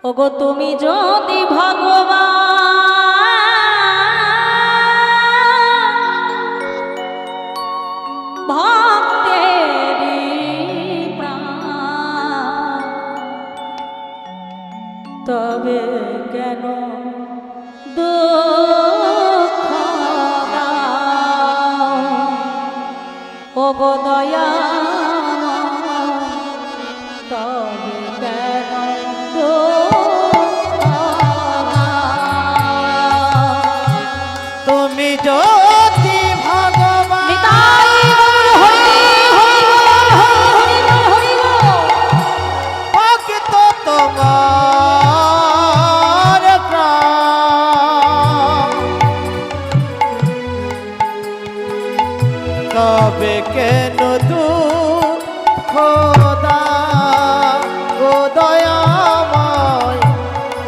ওগো তুমি যদি ভগবান ভক্তেরি প্রাণ, তবে কেন দুঃখ দাও ওগো দয়া, তবে কেন তুমি যদি ভগবান ভক্ত তোমার প্রাণ, তবে কেন দুঃখ দাও গো দয়াময়,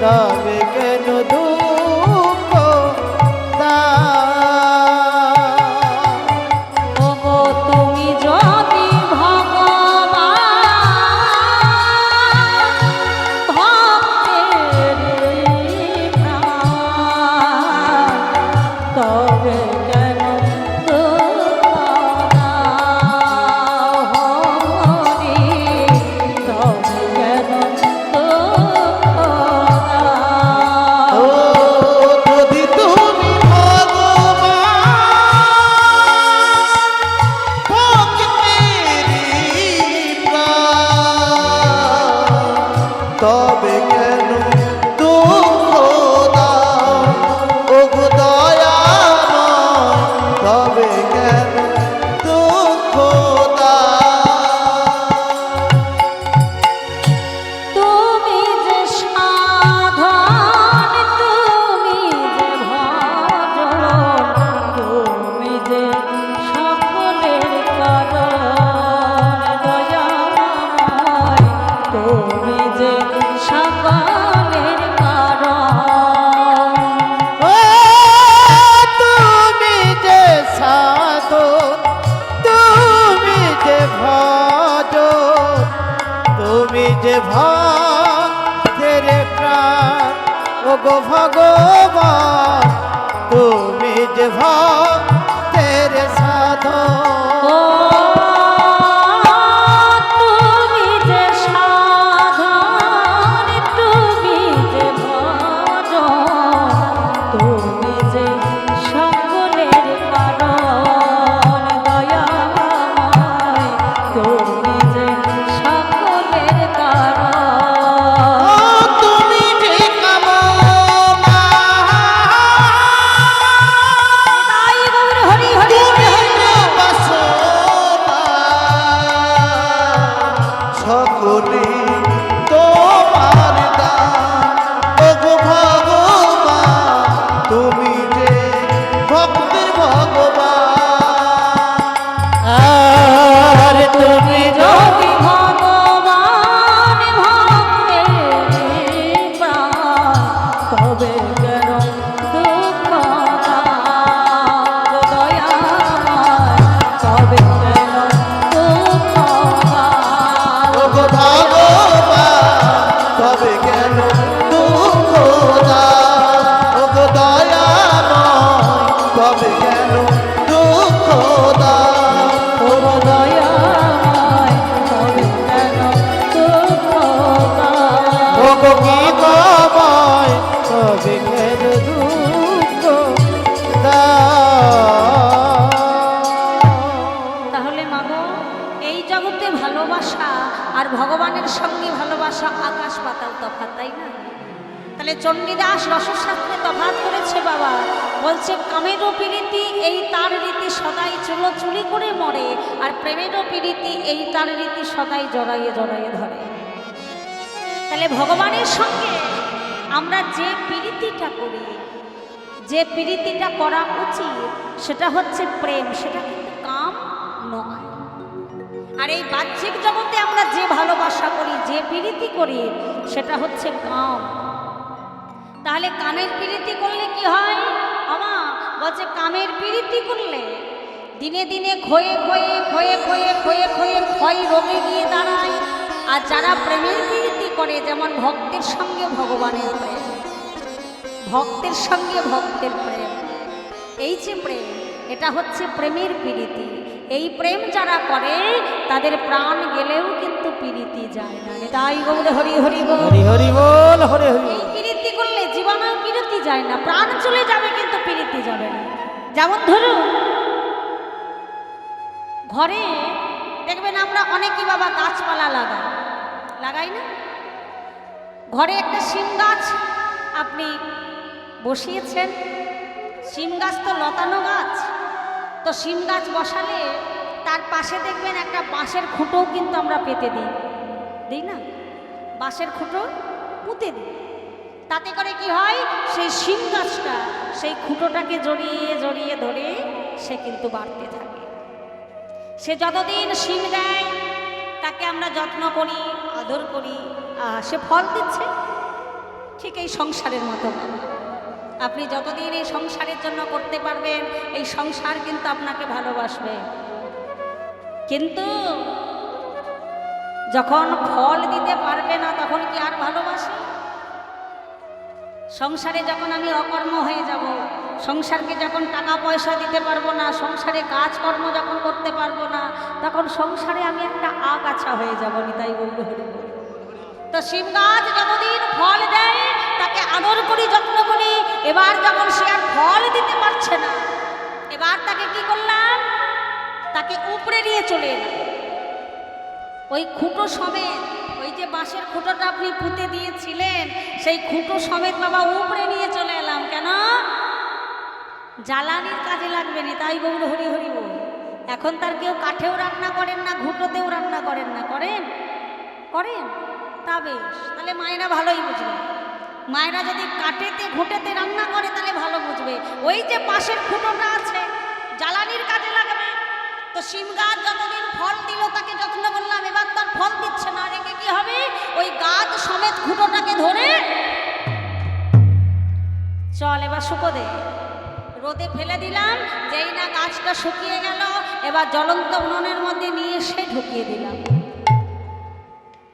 তবে কেন দুঃখ দাও। ওগো তুমি যদি ভগবান ভক্তেরি প্রাণ, তবে কেন দুঃখ দাও হরি, তবে কেন দুঃখ দাও। ও যদি তুমি ভগবান ভক্তেরি প্রাণ, তবে কেন দুঃখ দাও ওগো দয়াময়, তবে কেন দুঃখ দাও। তুমি যে সাধন, তুমি যে ভজন, তুমি যে সকলের কারণ দয়াময়, তুমি যে সকলের কারণ। ও তুমি যে সাধন, তুমি যে ভজন, তুমি যে ভক্তের প্রাণ ওগো ভগবান, তুমি যে ভক্তের সাধন। ও তুমি যে সাধন, তুমি যে ভজন, তুমি যে সকলের কারণ দয়াময়, তুমি যে সকলের কারণ। ও তুমি যে কামনা, তাই গৌর হরি হরি তুমি হরি। যে বাসনা, সকলেই তোমার দান ওগো ভগবান, তুমি যে ভক্তের ভগবান। আর তুমি যদি ভগবান ভক্তের প্রাণ, তবে কেন দুঃখ দাও দয়াময়, তবে কেন দুঃখ দাও। ওগো ভগবান, তবে কেন দুঃখ দাও ওগো দয়াময়, তবে কেন দুঃখ দাও। ওগো দয়াময়, তবে কেন দুঃখ দাও। ওগো গীতময়, তবে কেন দুঃখ দাও। তাহলে মাগো, এই জগতে ভালোবাসা আর ভগবানের সঙ্গে ভালোবাসা আকাশ পাতাল তফাৎ, তাই না? তাহলে চণ্ডীদাস রসশাস্ত্রে তফাৎ করেছে বাবা, বলছে কামেরও পীড়িতি এই তার রীতি সদাই চুরি করে মরে, আর প্রেমেরও পীড়িতি এই তার রীতি সদাই জড়াইয়ে জড়াইয়ে ধরে। তাহলে ভগবানের সঙ্গে আমরা যে পীড়িতিটা করি, যে পীড়িতিটা করা উচিত, সেটা হচ্ছে প্রেম, সেটা কিন্তু কাম নয়। আর এই বাহ্যিক জগতে আমরা যে ভালোবাসা করি, যে প্রীতি করি, সেটা হচ্ছে কাম। তাহলে কামের প্রীতি করলে কি হয়? আমা বলছে কামের প্রীতি করলে দিনে দিনে ক্ষয়ে ক্ষয়ে ক্ষয়ে ক্ষয়ে ক্ষয়ে ক্ষয়ে ক্ষয় রোগে গিয়ে দাঁড়ায়। আর যারা প্রেমের প্রীতি করে, যেমন ভক্তের সঙ্গে ভগবানের প্রেম, ভক্তের সঙ্গে ভক্তের প্রেম, এই যে প্রেম, এটা হচ্ছে প্রেমের প্রীতি। এই প্রেম যারা করে তাদের প্রাণ গেলেও কিন্তু প্রীতি যায় না। তাই গৌর হরি হরি বল, হরি হরি বল, হরি হরি। এই প্রীতি করলে জীবনেও প্রীতি যায় না, প্রাণ চলে যাবে কিন্তু প্রীতি যাবে না। যেমন ধরুন ঘরে দেখবেন আমরা অনেকেই বাবা গাছপালা লাগাই না। ঘরে একটা শিম গাছ আপনি বসিয়েছেন, শিম গাছ তো লতানো গাছ, তো শিম গাছ বসালে তার পাশে দেখবেন একটা বাঁশের খুঁটোও কিন্তু আমরা পেতে দিই না, বাঁশের খুঁটো পুঁতে দিই। তাতে করে কি হয়, সেই শিম গাছটা সেই খুঁটোটাকে জড়িয়ে জড়িয়ে ধরে সে কিন্তু বাড়তে থাকে। সে যতদিন শিম দেয় তাকে আমরা যত্ন করি, আদর করি, সে ফল দিচ্ছে। ঠিক এই সংসারের মতো আপনি যতদিন এই সংসারের জন্য করতে পারবেন, এই সংসার কিন্তু আপনাকে ভালোবাসবে। কিন্তু যখন ফল দিতে পারবে না তখন কি আর ভালোবাসে? সংসারে যখন আমি অকর্ম হয়ে যাব, সংসারকে যখন টাকা পয়সা দিতে পারবো না, সংসারে কাজকর্ম যখন করতে পারবো না, তখন সংসারে আমি একটা আগাছা হয়ে যাব। তাই বলতে হরি বল। তো শিম গাছ যতদিন ফল দেয় তাকে আদর করি, যত্ন করি। এবার যখন সে আর ফল দিতে পারছে না, এবার তাকে কি করলাম, তাকে উপড়ে নিয়ে চলে এলাম। ওই খুঁটো সমেত, ওই যে বাঁশের খুঁটোটা আপনি পুঁতে দিয়েছিলেন, সেই খুঁটো সমেত বাবা উপড়ে নিয়ে চলে এলাম। কেন? জ্বালানির কাজে লাগবে না। তাই গৌর হরি হরি বল। এখন তার কেউ কাঠেও রান্না করেন না, ঘুঁটোতেও রান্না করেন না। করেন? তা বেশ, তাহলে মায়েরা ভালোই বুঝবে। মায়েরা যদি কাঠেতে ঘুঁটেতে রান্না করে তাহলে ভালো বুঝবে। ওই যে পাশের খুঁটোটা আছে, জ্বালানির কাজে লাগবে। তো শিম গাছ যতদিন ফল দিল তাকে যত্ন করলাম, এবার তার ফল দিচ্ছে না, রেখে কি হবে, ওই গাছ সমেত খুঁটোটাকে ধরে চল এবার শুকো দে, রোদে ফেলে দিলাম। যেই না গাছটা শুকিয়ে গেল, এবার জ্বলন্ত উনুনের মধ্যে নিয়ে এসে ঢুকিয়ে দিলাম।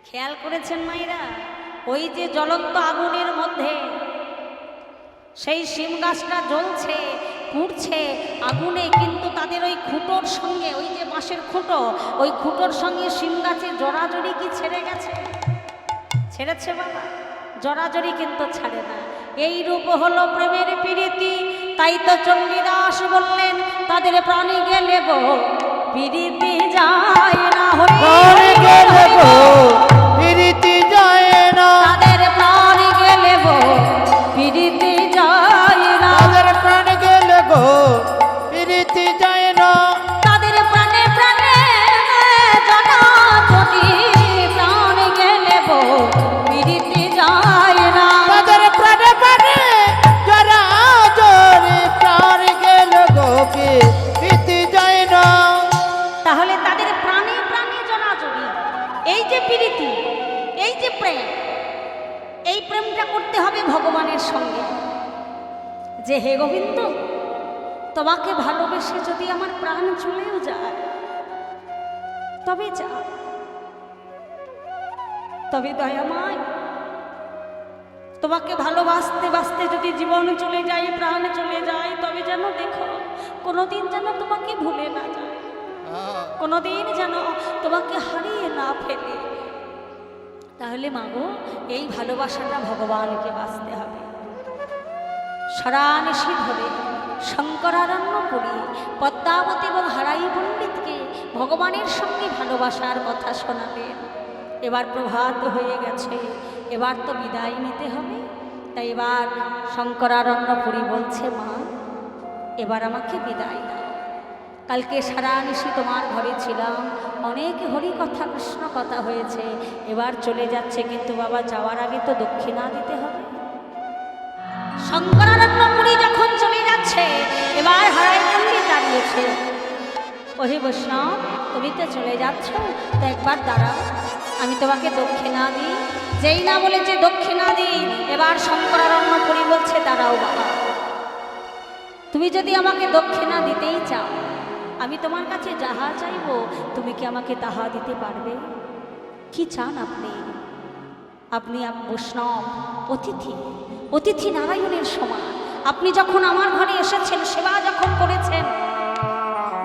খেয়াল করেছেন মায়েরা? ওই যে জ্বলন্ত আগুনের মধ্যে সেই শিম গাছটা জ্বলছে, পুড়ছে আগুনে, কিন্তু তাদের ওই খুঁটোর সঙ্গে, ওই যে বাঁশের খুঁটো, ওই খুঁটোর সঙ্গে শিম গাছের জড়াজড়ি কি ছেড়ে গেছে? ছেড়েছে বাবা? জড়াজড়ি কিন্তু ছাড়ে না। এই রূপ হলো প্রেমের প্রীতি। তাই তো চণ্ডীদাস বললেন, তাদের প্রাণী গেলে গো প্রীতি যায় না। প্রাণ গেলে গো প্রীতি যায় না, তাদের প্রাণ গেলে গো প্রীতি যায় না, তাদের প্রাণ গেলে গো প্রীতি যায় না, তাদের প্রাণে প্রাণে জানা যদি প্রাণ গেলে গো প্রীতি যায় না, তাদের প্রাণে প্রাণে যারা জোরে প্রাণ গেলে গো প্রীতি যায় না। তাহলে তাদের প্রাণে প্রাণে জড়াজড়ি, এই যে প্রীতি, এই যে প্রেম, এই প্রেমটা করতে হবে ভগবানের সঙ্গে। যে হে গোবিন্দ, তোমাকে ভালোবেসে যদি আমার প্রাণ চলেও যায়, তবে যা, তবে দয়াময়, তোমাকে ভালোবাসতে বাসতে যদি জীবন চলে যায়, প্রাণ চলে যায়, তবে যেন দেখো কোনোদিন যেন তোমাকে ভুলে না যায়, কোনোদিন যেন তোমাকে হারিয়ে না ফেলে। তাহলে মাগো, এই ভালোবাসাটা ভগবানকে বাঁচতে হবে। সারানিশি ধরে শঙ্করারণ্যপুরী পদ্মাবতী এবং হারাই পণ্ডিতকে ভগবানের সঙ্গে ভালোবাসার কথা শোনাবেন। এবার প্রভাত হয়ে গেছে, এবার তো বিদায় নিতে হবে। তাই এবার শঙ্করারণ্যপুরী বলছে, মা এবার আমাকে বিদায় দাও। কালকে সারানিশি তোমার ঘরে ছিলাম, অনেক হরি কথা কৃষ্ণ কথা হয়েছে, এবার চলে যাচ্ছে, কিন্তু বাবা যাওয়ার আগে তো দক্ষিণা দিতে হবে। শঙ্করারণ্যপুরী যখন চলে যাচ্ছে, এবার হারাই পণ্ডিত দাঁড়িয়েছে। ওহে বৈষ্ণব, তুমি তো চলে যাচ্ছ, তো একবার দাঁড়াও, আমি তোমাকে দক্ষিণা দিই। যেই না বলেছে দক্ষিণা দিই, এবার শঙ্করারণ্যপুরী বলছে, দাঁড়াও বাবা, তুমি যদি আমাকে দক্ষিণা দিতেই চাও, আমি তোমার কাছে যাহা চাইব তুমি কি আমাকে তাহা দিতে পারবে? কি চান আপনি? আপনি বৈষ্ণব, অতিথি, অতিথি নারায়ণের সমান। আপনি যখন আমার ঘরে এসেছেন, সেবা যখন করেছেন,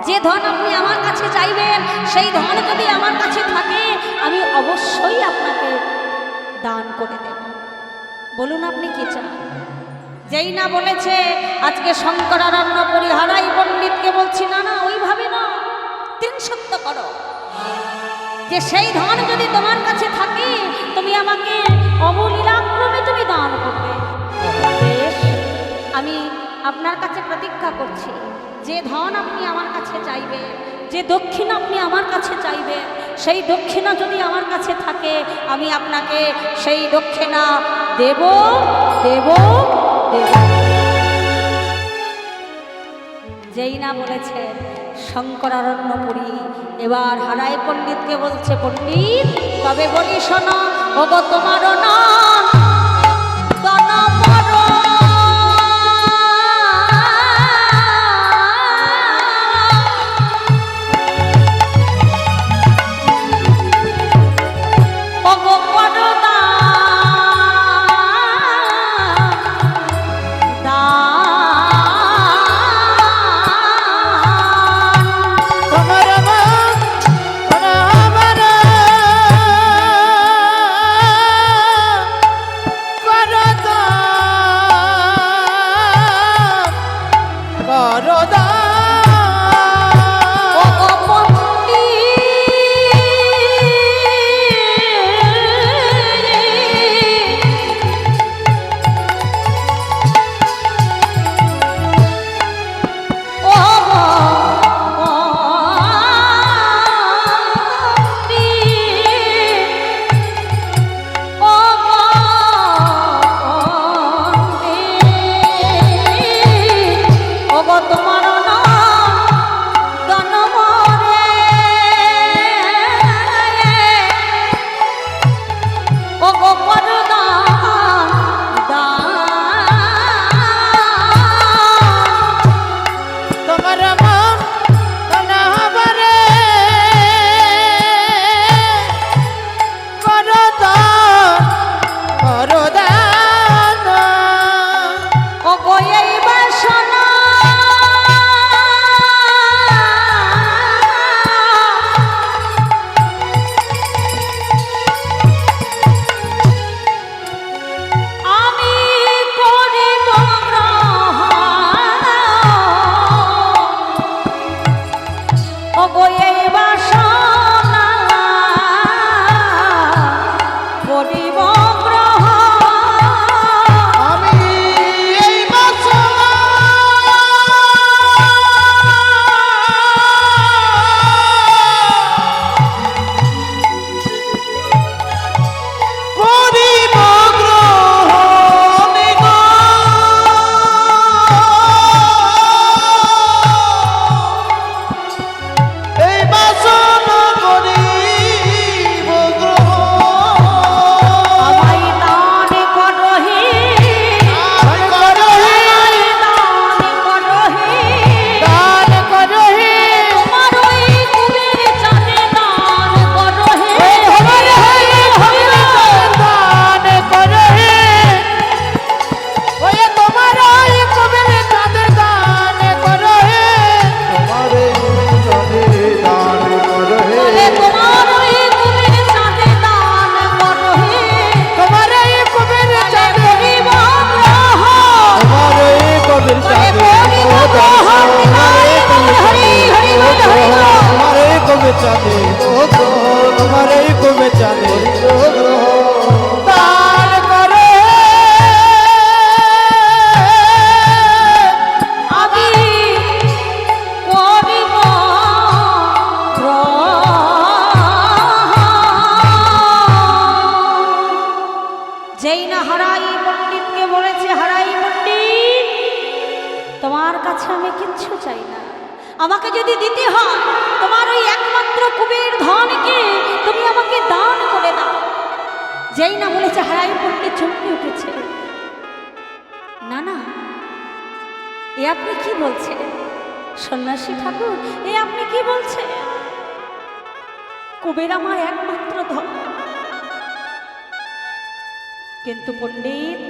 যে ধন আপনি আমার কাছে চাইবেন, সেই ধন যদি আমার কাছে থাকে, আমি অবশ্যই আপনাকে দান করে দেব। বলুন আপনি কি চান? যেই না বলেছে আজকে শঙ্করারণ্য পরিহারাই পণ্ডিতকে বলছি, না না ওইভাবে না, তিন সত্য করো যে সেই ধন যদি তোমার কাছে থাকে, তুমি আমাকে অবলীলাক্রমে তুমি দান করবে। বেশ, আমি আপনার কাছে প্রতিজ্ঞা করছি, যে ধন আপনি আমার কাছে চাইবে, যে দক্ষিণা আপনি আমার কাছে চাইবে, সেই দক্ষিণা যদি আমার কাছে থাকে, আমি আপনাকে সেই দক্ষিণা দেব দেব দেব। যেই না বলেছে শঙ্করারণ্যপুরী, এবার হারাই পণ্ডিতকে বলছে, পণ্ডিত তবে বলি শোনো, ওগো তোমারও না যেই না হারাই পণ্ডিতকে বলেছে, হারাই পণ্ডিত তোমার কাছে আমি কিচ্ছু চাই না, আমাকে যদি দিতে হয় তোমার ওই একমাত্র কুবের ধনকে তুমি আমাকে দান করে দাও। যেই না বলেছে হারাই পণ্ডিত চমকে উঠেছে, না না এ আপনি কি বলছেন সন্ন্যাসী ঠাকুর, এ আপনি কি বলছেন? কুবের আমার একমাত্র ধন, কিন্তু পণ্ডিত,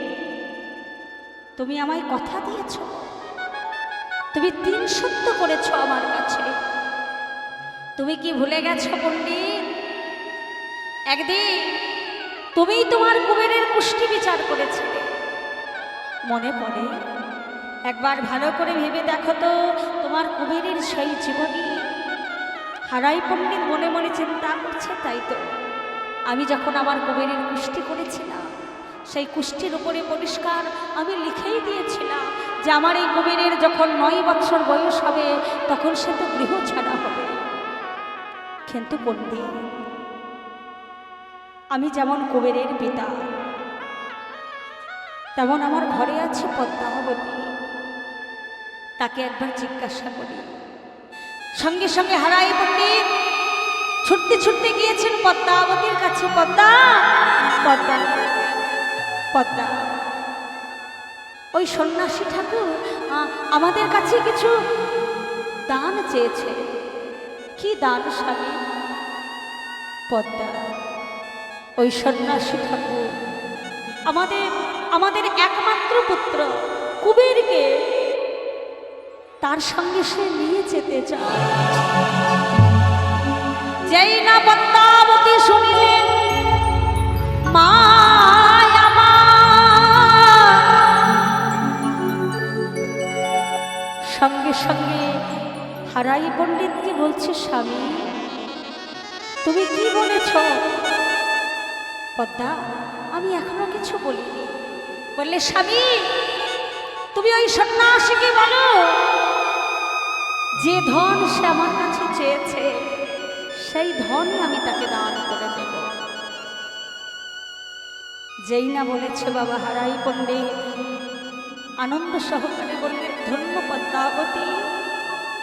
তুমি আমায় কথা দিয়েছ, তুমি 3 সত্য করেছ আমার কাছে। তুমি কি ভুলে গেছো পণ্ডিত? একদিন তুমি তোমার কুবেরের কুষ্টি বিচার করেছিলে, মনে পড়ে? একবার ভালো করে ভেবে দেখো তো তোমার কুবেরের সেই জীবনী। হারাই পণ্ডিত মনে মনে চিন্তা করছে, তাই তো আমি যখন আমার কুবেরের কুষ্টি করেছিলাম, সেই কুষ্টির উপরে পরিষ্কার আমি লিখেই দিয়েছিলাম যে আমার এই কুবেরের যখন 9 বছর বয়স হবে তখন সে তো গৃহ ছাড়া হবে। কিন্তু পণ্ডিত, আমি যেমন কুবেরের পিতা, তেমন আমার ঘরে আছে পদ্মাবতী। তাকে একবার জিজ্ঞাসা করি। সঙ্গে সঙ্গে হারাই পণ্ডিত ছুটতে ছুটতে গিয়েছেন পদ্মাবতীর কাছে। পদ্মা, পদ্মা, পদ্মা, ওই সন্ন্যাসী ঠাকুর আমাদের কাছে কিছু দান চেয়েছে। কি দান স্বামী? পদ্মা, ওই সন্ন্যাসী ঠাকুর আমাদের একমাত্র পুত্র কুবেরকে তার সঙ্গে সে নিয়ে যেতে চায়। যেই না পদ্মাবতী শুনিলেন, মায় সঙ্গে সঙ্গে হারাই পণ্ডিতকে বলছে, স্বামী তুমি কি বলেছ? পদ্মা, আমি এখনো কিছু বলিনি। বললে, স্বামী তুমি ওই সন্ন্যাসীকে বলো যে ধন সে আমার কাছে চেয়েছে সেই ধনই আমি তাকে দান করে দেব। যেই না বলেছে বাবা হারাই পণ্ডিত আনন্দ সহকারে বললেন, ধন্য পদ্মাবতী,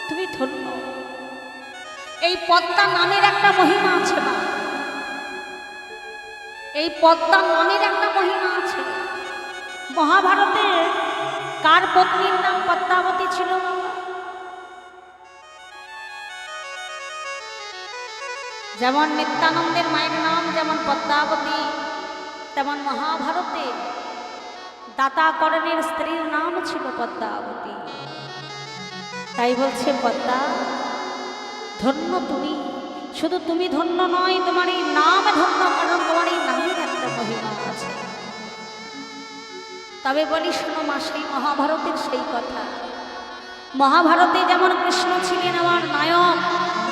তুমি ধন্য। এই পদ্মা নামের একটা মহিমা আছে মা, এই পদ্মা নামের একটা মহিমা আছে। মহাভারতে কার পত্নীর নাম পদ্মাবতী ছিল? যেমন নিত্যানন্দের মায়ের নাম যেমন পদ্মাবতী, তেমন মহাভারতে দাতাকরণের স্ত্রীর নাম ছিল পদ্মাবতী। তাই বলছে পদ্মা, ধন্য তুমি। শুধু তুমি ধন্য নয়, তোমার এই নাম ধন্য, কারণ তোমার এই নামের একটা মহিমা আছে। তবে বলি শোনো মা, সেই মহাভারতের সেই কথা। মহাভারতে যেমন কৃষ্ণ ছিলেন আমার নায়ক,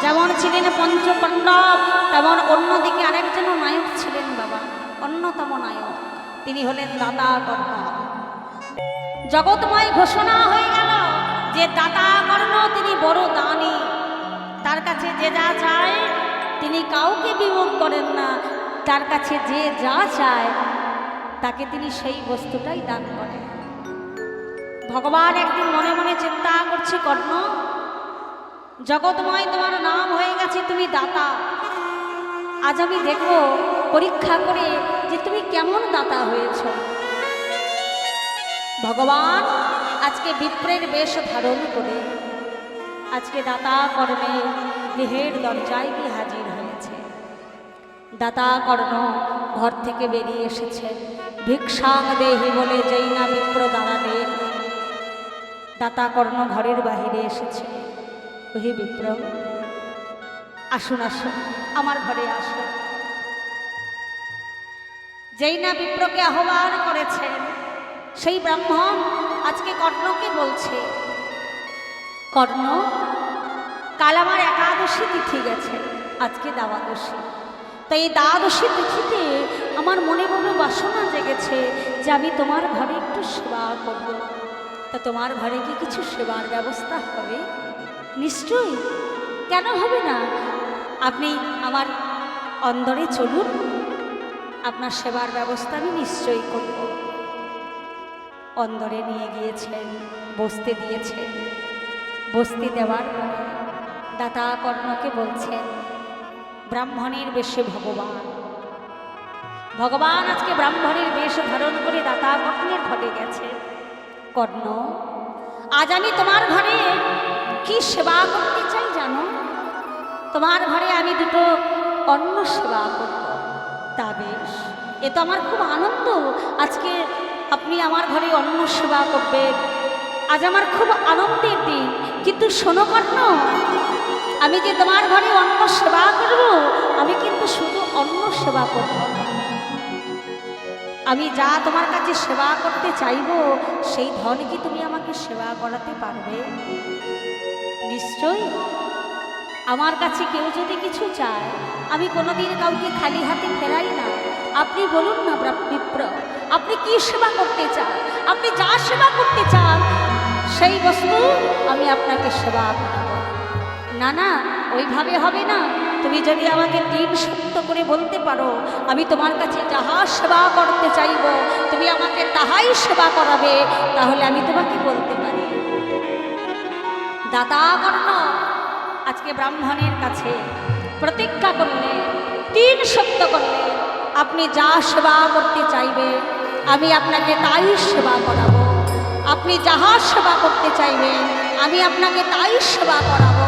যেমন ছিলেন পঞ্চপাণ্ডব, তেমন অন্যদিকে আরেকজন নায়ক ছিলেন বাবা, অন্যতম নায়ক। তিনি হলেন দাতাকর্ণ। জগৎময় ঘোষণা হয়ে গেল যে দাতাকর্ণ তিনি বড় দানী, তার কাছে যে যা চায় তিনি কাউকে বিমুখ করেন না, তার কাছে যে যা চায় তাকে তিনি সেই বস্তুটাই দান করেন। ভগবান একদিন মনে মনে চিন্তা করছে, কর্ণ জগৎময় তোমার নাম হয়ে গেছে, তুমি দাতা। আজ আমি দেখব পরীক্ষা করে যে তুমি কেমন দাতা হয়েছ। ভগবান আজকে বিপ্রের বেশ ধারণ করে আজকে দাতা কর্ণে গৃহের দরজায় গিয়ে হাজির হয়েছে। দাতা কর্ণ ঘর থেকে বেরিয়ে এসেছে। ভিক্ষাং দেহি বলে যেই না বিপ্র দাঁড়ালেন, দাতা কর্ণ ঘরের বাহিরে এসেছে। ওহে বিপ্র, আসুন আসুন, আমার ঘরে আসুন। যেই না বিপ্রকে আহ্বান করেছেন, সেই ব্রাহ্মণ আজকে কর্ণকে বলছে, কর্ণ কাল আমার একাদশী তিথি গেছে, আজকে দ্বাদশী। তাই এই দ্বাদশী তিথিতে আমার মনে মনে বাসনা জেগেছে যে আমি তোমার ঘরে একটু সেবা করব। তা তোমার ঘরে কি কিছু সেবার ব্যবস্থা হবে? নিশ্চয়ই, কেন হবে না? আপনি আমার অন্দরে চলুন, আপনার সেবার ব্যবস্থা আমি নিশ্চয়ই করব। অন্দরে নিয়ে গিয়েছেন, বসতে দিয়েছেন। বসতে দেওয়ার পরে দাতা কর্ণকে বলছেন, ব্রাহ্মণের বেশে ভগবান, ভগবান আজকে ব্রাহ্মণের বেশ ধারণ করে দাতা কর্ণের ঘরে গেছে। কর্ণ, আজ আমি তোমার ঘরে কি সেবা করতে চাই জানো? তোমার ঘরে আমি দুটো অন্ন সেবা করব। তা বেশ, এ তো আমার খুব আনন্দ। আজকে আপনি আমার ঘরে অন্ন সেবা করবেন, আজ আমার খুব আনন্দের দিন। কিন্তু শোনো কর্ণ, আমি যে তোমার ঘরে অন্ন সেবা করব, আমি কিন্তু শুধু অন্ন সেবা করব না। আমি যা তোমার কাছে সেবা করতে চাইব, সেই ধন কি তুমি আমাকে সেবা করাতে পারবে? নিশ্চয়ই। আমার কাছে কেউ যদি কিছু চায়, আমি কোনোদিন কাউকে খালি হাতে ফেরাই না। আপনি বলুন না বিপ্র, আপনি কি সেবা করতে চান? আপনি যা সেবা করতে চান সেই বস্তু আমি আপনাকে সেবা করাবো। না না, ওইভাবে হবে না। তুমি যদি আমাকে 3 সত্য করে বলতে পারো, আমি তোমার কাছে যাহা সেবা করতে চাইব তুমি আমাকে তাহাই সেবা করাবে, তাহলে আমি তোমাকে বলতে পারি। দাতা কর্ণ আজকে ব্রাহ্মণের কাছে প্রতিজ্ঞা করলে, 3 সত্য করলে, আপনি যা সেবা করতে চাইবে আমি আপনাকে তাই সেবা করাবো। আপনি যাহা সেবা করতে চাইবেন আমি আপনাকে তাই সেবা করাবো।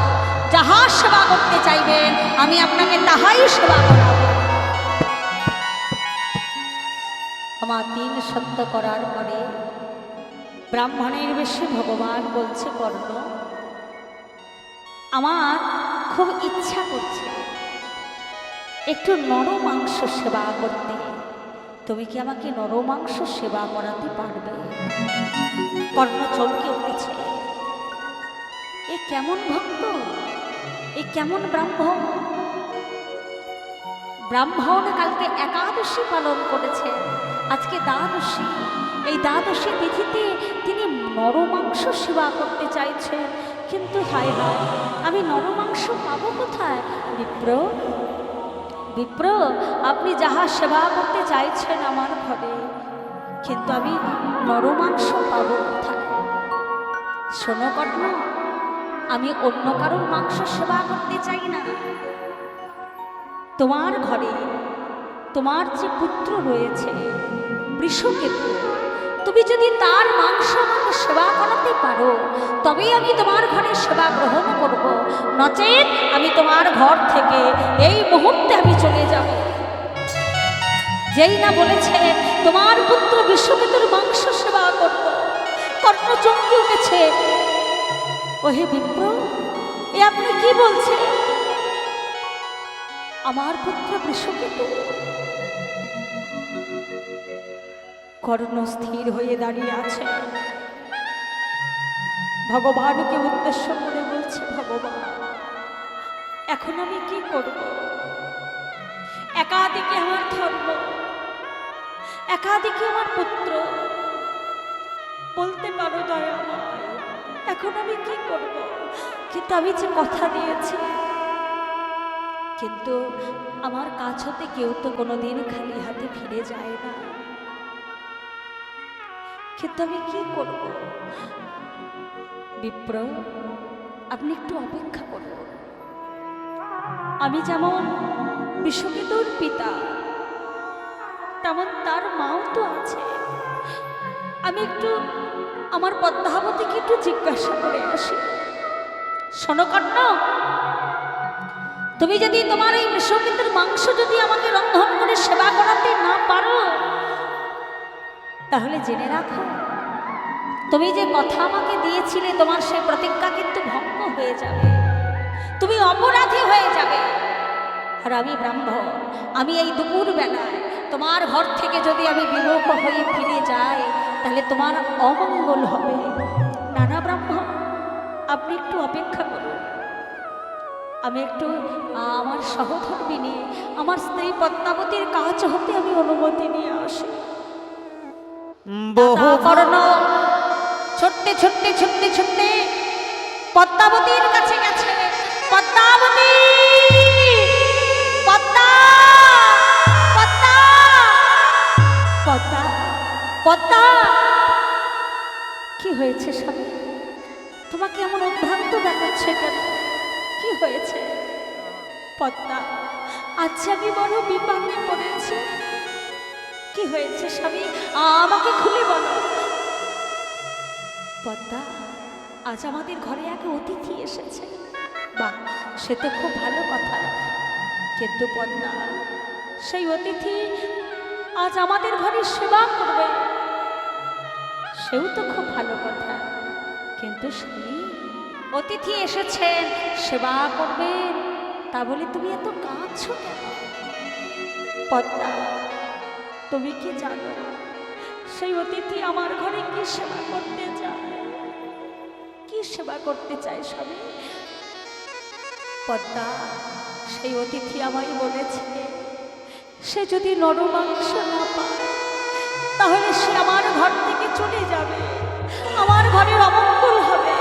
যাহা সেবা করতে চাইবেন আমি আপনাকে তাহাই সেবা করাবো। আমার 3 সত্য করার পরে ব্রাহ্মণের বেশে ভগবান বলছে, কর্ণ আমার খুব ইচ্ছা করছে একটু নর মাংস সেবা করতে, তুমি কি আমাকে নর মাংস সেবা করাতে পারবে? কর্ণ চমকে উঠেছে। এ কেমন ভক্ত, এ কেমন ব্রাহ্মণ! ব্রাহ্মণ কালকে একাদশী পালন করেছে, আজকে দ্বাদশী। এই দ্বাদশী তিথিতে তিনি নরমাংস সেবা করতে চাইছেন। কিন্তু হায় হায়, আমি নরমাংস পাবো কোথায়? বিপ্র, আপনি যাহা সেবা করতে চাইছেন আমার ঘরে, কিন্তু আমি নরমাংস পাবো কোথায়? শোনো কর্ণ, আমি অন্য কারোর মাংস সেবা করতে চাই না। তোমার ঘরে তোমার যে পুত্র রয়েছে বৃষকেতু, তুমি যদি তার মাংস আমাকে সেবা করাতে পারো, তবেই আমি তোমার ঘরে সেবা গ্রহণ করব। নচেত আমি তোমার ঘর থেকে এই মুহূর্তে আমি চলে যাব। যেই না বলেছে তোমার পুত্র বৃষকেতুর মাংস সেবা করব, কর্ণ চমকে উঠেছে। ওহে বিপ্র, এ আপনি কি বলছেন? আমার পুত্র বৃষকেতু? কর্ণ স্থির হয়ে দাঁড়িয়ে আছে, ভগবানকে উদ্দেশ্য করে বলছে, ভগবান এখন আমি কি করব? একাদিকে আমার ধর্ম, একাদিকে আমার পুত্র, বলতে পারো দয়াময় এখন আমি কি করব? কিন্তু আমি যে কথা দিয়েছি, কিন্তু আমার কাছ হতে কেউ তো কোনোদিন খালি হাতে ফিরে যায় না। কিন্তু আমি কি করব? বিপ্র, আপনি একটু অপেক্ষা করুন। আমি যেমন বৃষকেতুর পিতা, তেমন তার মাও তো আছে। আমি একটু আমার পদ্মাবতীকে একটু জিজ্ঞাসা করে আসি। শোনো কর্ণ, তুমি যদি তোমার এই বৃষকেতুর মাংস যদি আমাকে রন্ধন করে সেবা করাতে না পারো, তাহলে জেনে রাখো তুমি যে কথা আমাকে দিয়েছিলে তোমার সেই প্রতিজ্ঞা কিন্তু ভঙ্গ হয়ে যাবে, তুমি অপরাধী হয়ে যাবে। আর আমি ব্রাহ্মণ, আমি এই দুপুর বেলায় তোমার ঘর থেকে যদি আমি বিমুখ হয়ে ফিরে যাই, তাহলে তোমার অমঙ্গল হবে। নানা ব্রাহ্মণ, আপনি একটু অপেক্ষা করুন। আমি একটু আমার সহধর্মিনী, আমার স্ত্রী পদ্মাবতীর কাছ হতে আমি অনুমতি নিয়ে আসি। কর্ণ ছুটতে ছুটতে ছুটতে ছুটতে পদ্মাবতীর কাছে গেছে। পদ্মাবতী, পদ্মা, পদ্মা, পদ্মা, পদ্মা, কি হয়েছে স্বামী? তোমাকে এমন উদ্ভ্রান্ত দেখাচ্ছে কেন? কি হয়েছে? পদ্মা, আজ আমি বড় বিপাকে পড়েছি। কি হয়েছে স্বামী, আমাকে খুলে বলো। পদ্মা, আজ আমাদের ঘরে এক অতিথি এসেছে। বাহ, সে তো খুব ভালো কথা। কিন্তু পদ্মা, সেই অতিথি আজ আমাদের ঘরে সেবা করবে, সেও তো খুব ভালো কথা। কিন্তু স্বামী, অতিথি এসেছেন, সেবা করবেন, তা বলে তুমি এত কাঁদছো কেন? পদ্মা, তুমি কি জানো সেই অতিথি আমার ঘরে কি সেবা করতে চায়? কি সেবা করতে চায় স্বামী? পদ্মা, সেই অতিথি আমায় বলেছে সে যদি নরমাংস না পায় তাহলে সে আমার ঘর থেকে চলে যাবে, আমার ঘরের অমঙ্গল হবে।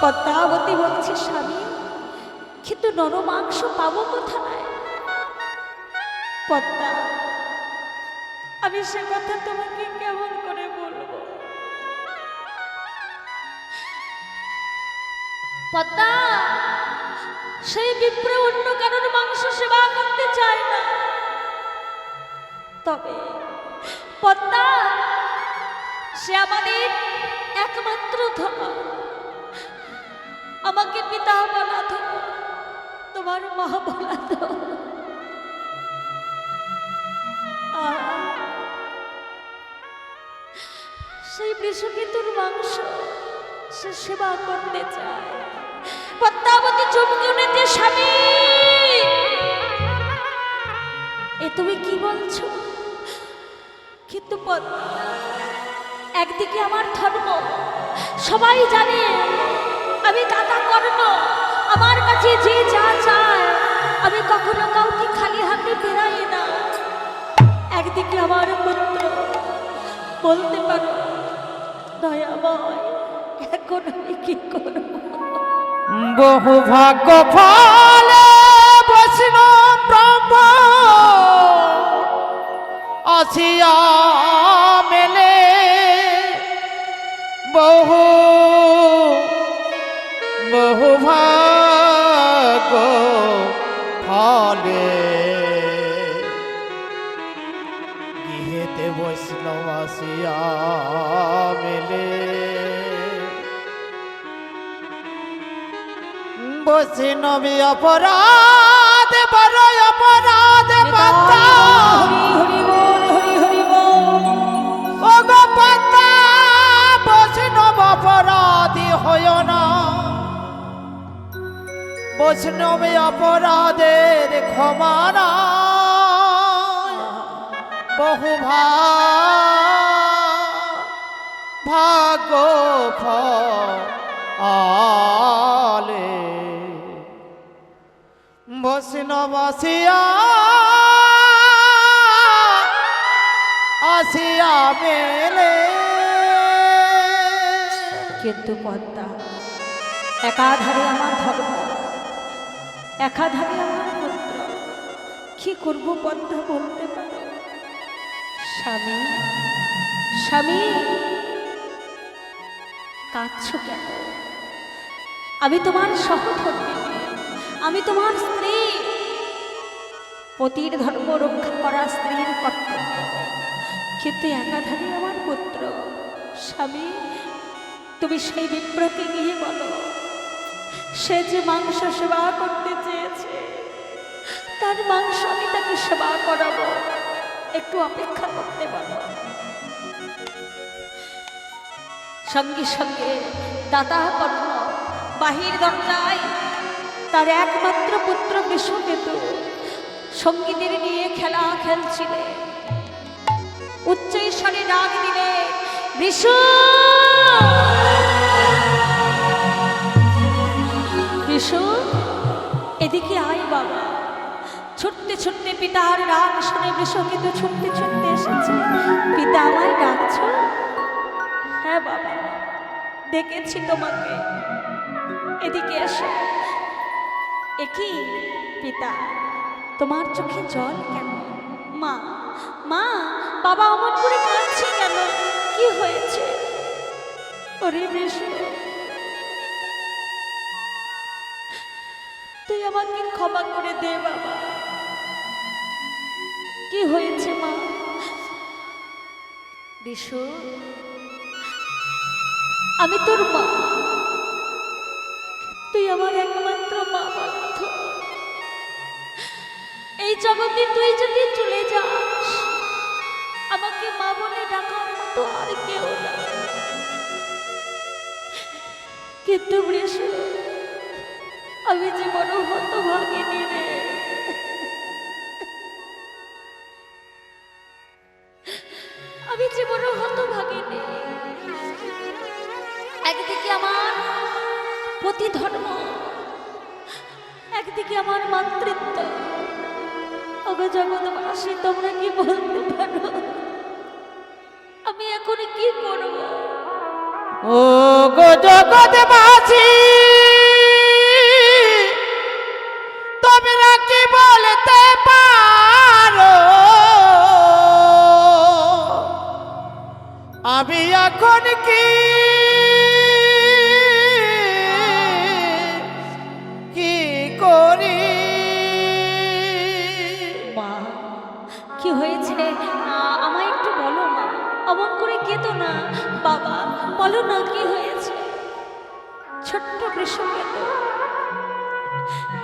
পদ্মাবতী বলছে স্বামী, কিন্তু নরমাংস পাবো কোথায়? পদ্মা, আমি সে কথা তোমাকে কেমন করে বলবো? পদ্মা, সেই বিপ্র অন্য কারোর মাংস সেবা করতে চায় না। তবে পদ্মা, সে আমাদের একমাত্র ধন। আমাকে পিতা বলা তো, তোমার মা বলা তো। সেই বৃষকেতুর মাংস সে সেবা করতে চায়। পদ্মাবতী চমকে উঠেছে, স্বামী এ তুমি কি বলছো? কিন্তু পদ্মা, একদিকে আমার ধর্ম, সবাই জানে আমি দাতা কর্ণ, আমার কাছে যে যা চায় আমি কখনো কাউকে খালি হাতে বেরাই না। একদিকে আমার পুত্র, বলতে পারো দয়াময়, এখন আমি কি করব? বহু ভাগ্য ফলে বৈষ্ণব ব্রহ্ম আসিয়া মেলে, বহু বহু ভাগ্য ফলে গৃহেতে বৈষ্ণব আসিয়া মেলে। বৈষ্ণবী অপরাধ বড় অপরাধ পদ্মা, ও গো পদ্মা, বৈষ্ণব অপরাধী হয় না। বৈষ্ণবী অপরাধের ক্ষমা না, বহু ভাগ্য ফলে বৈষ্ণব আসিয়া আসিয়া মেলে। কিন্তু পদ্মা, একাধারে আমার ধর্ম, একাধারে আমার পুত্র, কি করবো পদ্মা বলতে পারো? স্বামী, স্বামী কাঁদছো কেন? আমি তোমার সহধর্মিণী, আমি তোমার স্ত্রী। পতির ধর্ম রক্ষা করা স্ত্রীর কর্তব্য, কিন্তু একাধারে আমার পুত্র। স্বামী, তুমি সেই বিপ্রকে গিয়ে বলো, সে যে মাংস সেবা করতে চেয়েছে তার মাংস আমি তাকে সেবা করাবো, একটু অপেক্ষা করতে বলো। সঙ্গে সঙ্গে দাতা কর্ণ বাহির দরজায় তার একমাত্র পুত্র বৃষকেতু সঙ্গীদের নিয়ে খেলা খেলছিলে। উচ্চ স্বরে ডাক দিলে, বৃষ, বৃষ, এদিকে আয় বাবা। ছুটতে ছুটতে পিতার ডাক শুনে বৃষকেতু ছুটতে ছুটতে এসেছে। পিতা আমায় ডাকছ? হ্যাঁ বাবা, ডেকেছি তোমাকে, এদিকে এসো। একই পিতা, তোমার চোখে জল কেন? মা, মা, বাবা অমন করে কাঁদছে কেন? কি হয়েছে? ওরে বৃষ, তুই আমাকে ক্ষমা করে দে বাবা। কি হয়েছে মা? বৃষ, আমি তোর মা, তুই আমার একমাত্র মা বন্ধু। এই জগতে তুই যদি চলে যাস, আমাকে মা বলে ডাকার মতো আর কেউ না। কিন্তু বৃষ, আমি যে বড় হতভাগিনী রে। আমি যে বড় হতভাগিনী। একদিকে আমার পতি ধর্ম, একদিকে আমার মাতৃত্ব। ওগো জগৎবাসী, তোমরা কি বলতে পারো আমি এখন কি করব? ও গো জগৎবাসী, তোমরা কি বলতে পারো আমি এখন কি করি? মা, কি হয়েছে? আমায় একটু বলো মা, অমন করে কেঁদো না। বাবা, বলো না কি হয়েছে? ছোট্ট বৃষকের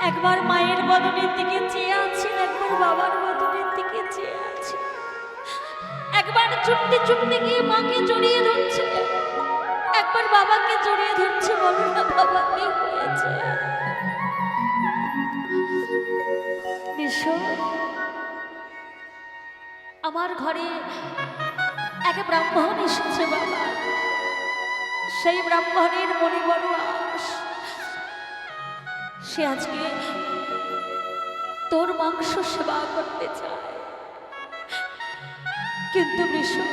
একবার মায়ের বদনের দিকে চেয়ে আছে, একবার বাবার বদনের দিকে চেয়ে আছে, একবার ছুটতে ছুটতে গিয়ে মাকে জড়িয়ে ধরছে, একবার বাবাকে জড়িয়ে ধরছে। বলো না বাবা, কি হয়েছে? বিশু, আমার ঘরে এক ব্রাহ্মণ এসেছে বাবা। সেই ব্রাহ্মণের মনে বড় আশ, সে আজকে তোর মাংস সেবা করতে চায়। কিন্তু বিশু,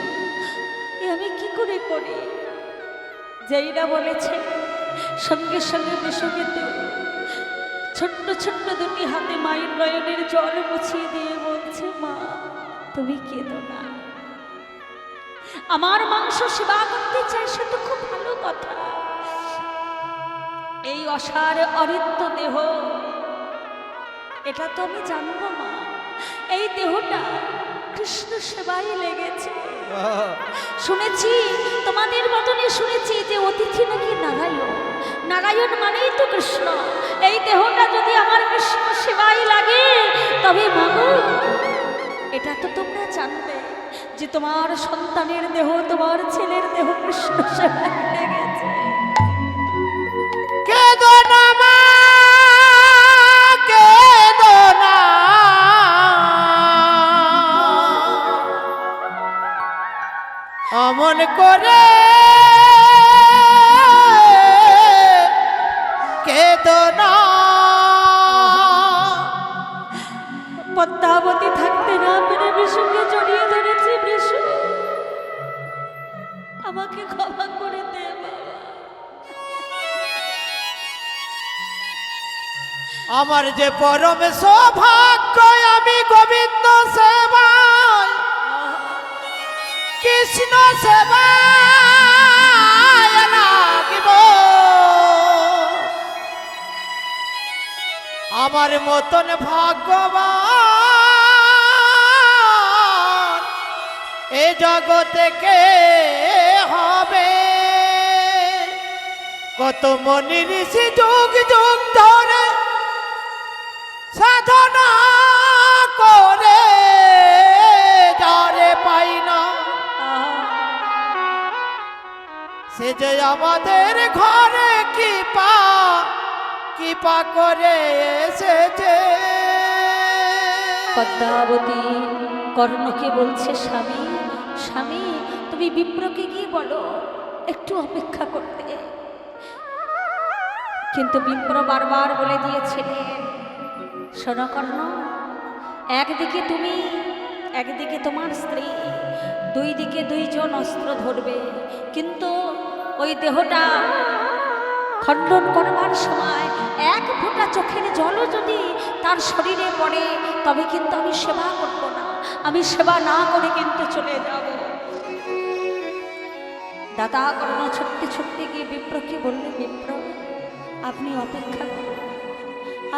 এ আমি কি করে করি? যেই না বলেছে, সঙ্গে সঙ্গে বিশু কিন্তু ছোট্ট ছোট্ট দুটি হাতে মায়ের নয়নের জল মুছিয়ে দিয়ে বলছে, মা তুমি কেঁদো না। আমার মাংস সেবা করতে চাই, সে তো খুব ভালো কথা। এই অসার অরিত্য দেহ, এটা তো আমি জানবো মা। এই দেহটা কৃষ্ণ সেবাই লেগেছে। শুনেছি তোমাদের মতনই শুনেছি যে অতিথি নাকি নারায়ণ, নারায়ণ মানেই তো কৃষ্ণ। এই দেহটা যদি আমার কৃষ্ণ সেবাই লাগে, তবে মাগো এটা তো তোমরা জানবে যে তোমার সন্তানের দেহ, তোমার ছেলের দেহ কৃষ্ণ সেবাই লেগেছে। কেঁদো না মা, কেঁদো না। অমন করে কেঁদো না। পদ্মাবতী থাকতে না পেরে বিশুকে জড়িয়ে ধরেছি। বিশু, আমাকে ক্ষমা করে দে বাবা। আমার যে পরম সৌভাগ্য, আমি গোবিন্দ সেবায়, কৃষ্ণ সেবায় লাগিব। আমার মতন ভাগ্যবান এ জগতে কে হবে? কত মনি ঋষি যুগ যুগ ধরে সাধনা করে যারে পাই না, সে যে আমাদের ঘরে কৃপা করে এসেছে। পদ্মাবতী কর্ণকে বলছে, স্বামী স্বামী, তুমি বিপ্রকে গিয়ে বলো একটু অপেক্ষা করতে। কিন্তু বিপ্র বারবার বলে দিয়েছিলেন, শোনো কর্ণ, একদিকে তুমি, একদিকে তোমার স্ত্রী, দুই দিকে দুইজন অস্ত্র ধরবে, কিন্তু ওই দেহটা খণ্ডন করবার সময় এক ফোঁটা চোখের জলও যদি তার শরীরে পড়ে, তবে কিন্তু আমি সেবা করব না। আমি সেবা না করে কিন্তু চলে যাব। দাদা কর্ণ ছুটতে ছুটতে গিয়ে বিপ্রকে বললে, বিপ্র আপনি অপেক্ষা করুন,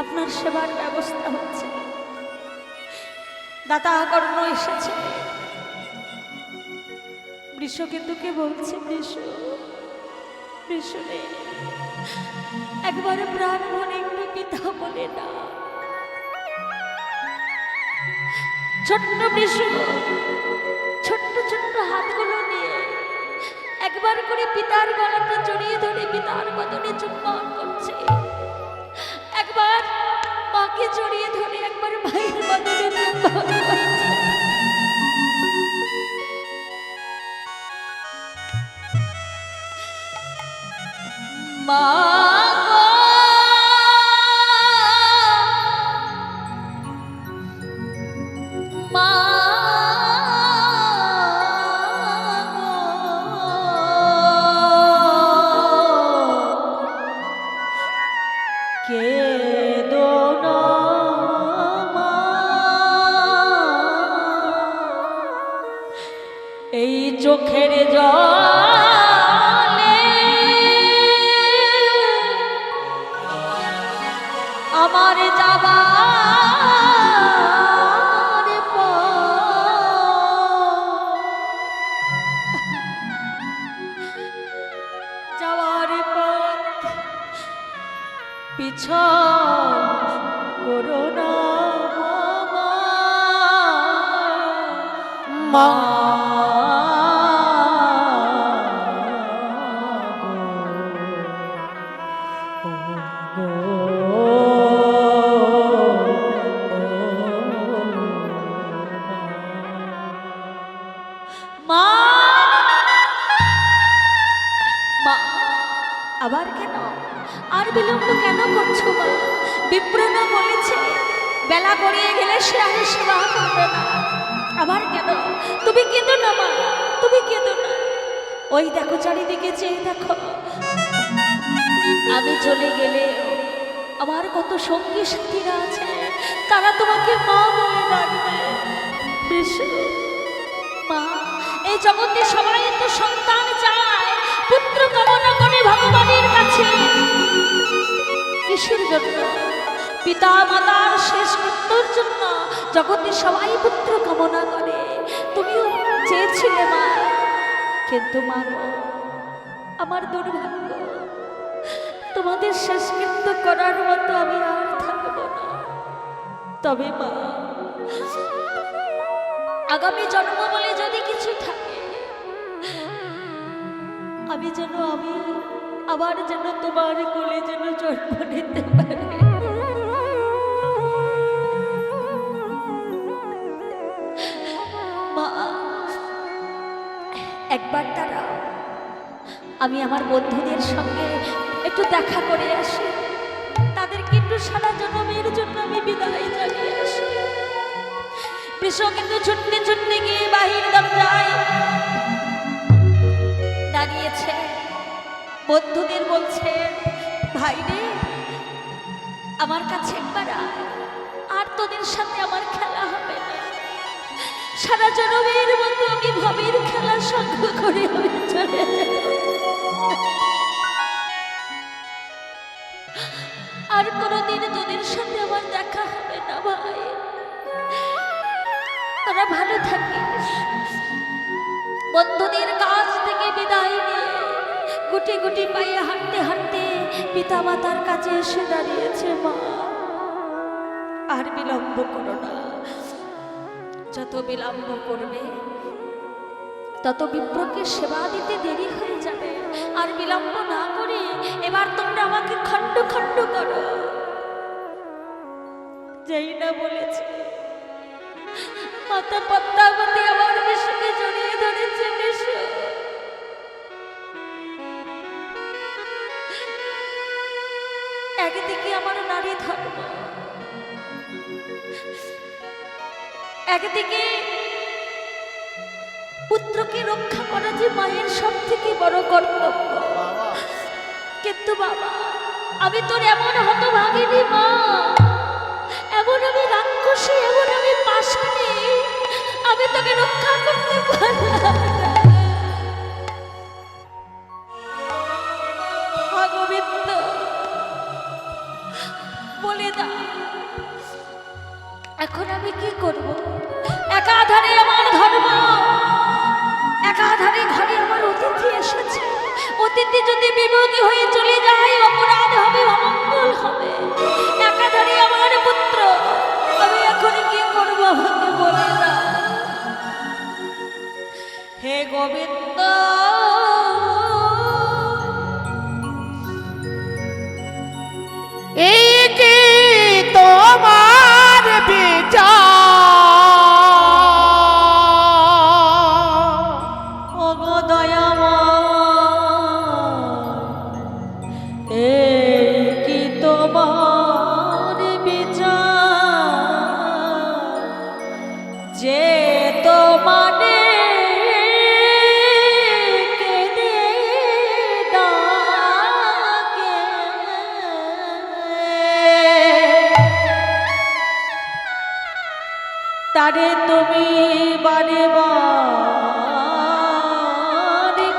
আপনার সেবার ব্যবস্থা হচ্ছে। দাদা কর্ণ এসেছে। বৃষ কেতুকে বলছে, বৃষ রে, একবার প্রাণ মনে একটু পিতা বলে না। ছোট্ট বৃষু ছোট্ট ছোট্ট হাতগুলো নিয়ে একবার করে পিতার গলাটা জড়িয়ে ধরে পিতার বদনে চুম্বন করছে, একবার মাকে জড়িয়ে ধরে একবার ভাইয়ের বদনে চুম্বন করছে। মা এই চোখের জলে আমার যাবার পথ পিছন করোনা মা আবার কেন আর বিলম্ব কেন করছো মা? বিপ্রণ বলেছে বেলা গড়িয়ে গেলে সে আর সেবা করবে না। আবার কেন? তুমি কেঁদো না মা, তুমি কেঁদো না। ওই দেখো চারিদিকে চেয়ে দেখো, আমি চলে গেলে আমার কত সঙ্গী সাথীরা আছে, তারা তোমাকে মা বলে ডাকবে। মা, এই জগতে সবাই তো সন্তান চায়, পুত্র কামনা করে ভগবানের কাছে। কিসের জন্য? পিতা মাতার শেষ মৃত্যুর জন্য জগতে সবাই পুত্র কামনা করে। তুমিও চেয়েছিলে মা, কিন্তু মা গো, আমার দুর্ভাগ্য, তোমাদের শেষকৃত্য করার মতো আমি আর থাকবো না। তবে মা, আগামী জন্ম বলে যদি কিছু থাকে, আমি আবার যেন তোমার কোলে যেন জন্ম নিতে পারি। মা, একবার তারা আমি আমার বন্ধুদের সঙ্গে একটু দেখা করে আসি, তাদেরকে একটু সারা জন্মের জন্য আমি বিদায় জানিয়ে আসি। বৃষ কিন্তু ছুটতে ছুটতে গিয়ে বাহির দরজায় দাঁড়িয়েছে, বন্ধুদের বলছে, ভাই রে, আমার কাছে একবার আয়, আর তোদের সাথে আমার খেলা হবে না। সারা জন্মের মতো আমি ভবের খেলা সঙ্গ করে আমি চলে যাব, আর কোনোদিন তোদের সাথে আমার দেখা হবে না। ভাই, তোরা ভালো থাকিস। বন্ধুদের কাছ থেকে বিদায় নিয়ে গুটি গুটি পায়ে হাঁটতে হাঁটতে পিতা মাতার কাছে এসে দাঁড়িয়েছে। মা, আর বিলম্ব করো না, যত বিলম্ব করবে তত বিপ্রকে সেবা দিতে দেরি হয়ে যাবে। আর বিলম্ব না করে এবার তোমরা আমাকে খণ্ড খণ্ড করো। যেই না বলেছে মাতা পদ্মাবতী আমার বিষ্ণুকে জড়িয়ে ধরেছে। বিষ্ণু, একদিকে আমার নারী ধর্ম, একদিকে পুত্রকে রক্ষা করা যে মায়ের সব থেকে বড় কর্তব্য। কিন্তু বাবা, আমি তোর এমন হতভাগিনী মা, এমন আমি রাক্ষসী, এমন আমি পাষাণী, আমি তোকে রক্ষা করতে পারলাম না। ভগবিন্দ, বলে দাও এখন আমি কি করব? একাধারে আমার ধর্ম, একাধারে ঘরে আমার অতিথি এসেছে। অতিথি যদি বিমুখী হয়ে চলে যায়, অপরাধ হবে, অমঙ্গল হবে। একাধারে আমার পুত্র, আমি এখন কি করবো আমাকে বলে দাও। গোবিন্দ এই কি তোমার বিচার ওগো দয়াময় এই কি তোমার বিচার যে তোমারে কেঁদে ডাকে তারে তুমি বারে বারে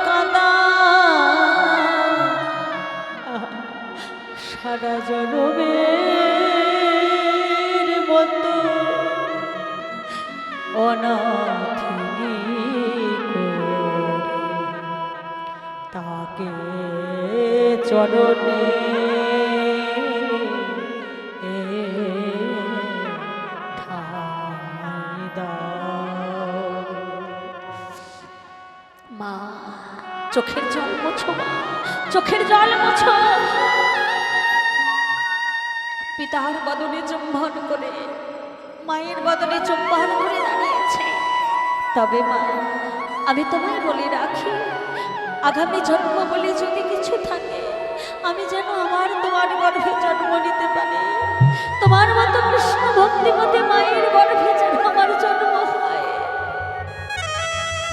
কাঁদা সারা জনমের মতো অনাথিনী করে তাকে চরণে ঠাঁই দাও। মা চোখের জল মোছো মা চোখের জল মোছো পিতার বদনে চুম্বন করে মায়ের বদনে চুম্বন করে দাঁড়িয়েছে তবে মা আমি তোমায় বলে রাখি আগামী জন্ম বলে যদি কিছু থাকে আমি যেন আমার তোমার গর্ভে জন্ম নিতে পারি তোমার মতো কৃষ্ণ ভক্তিমতী মায়ের গর্ভে যেন আমার জন্ম হয়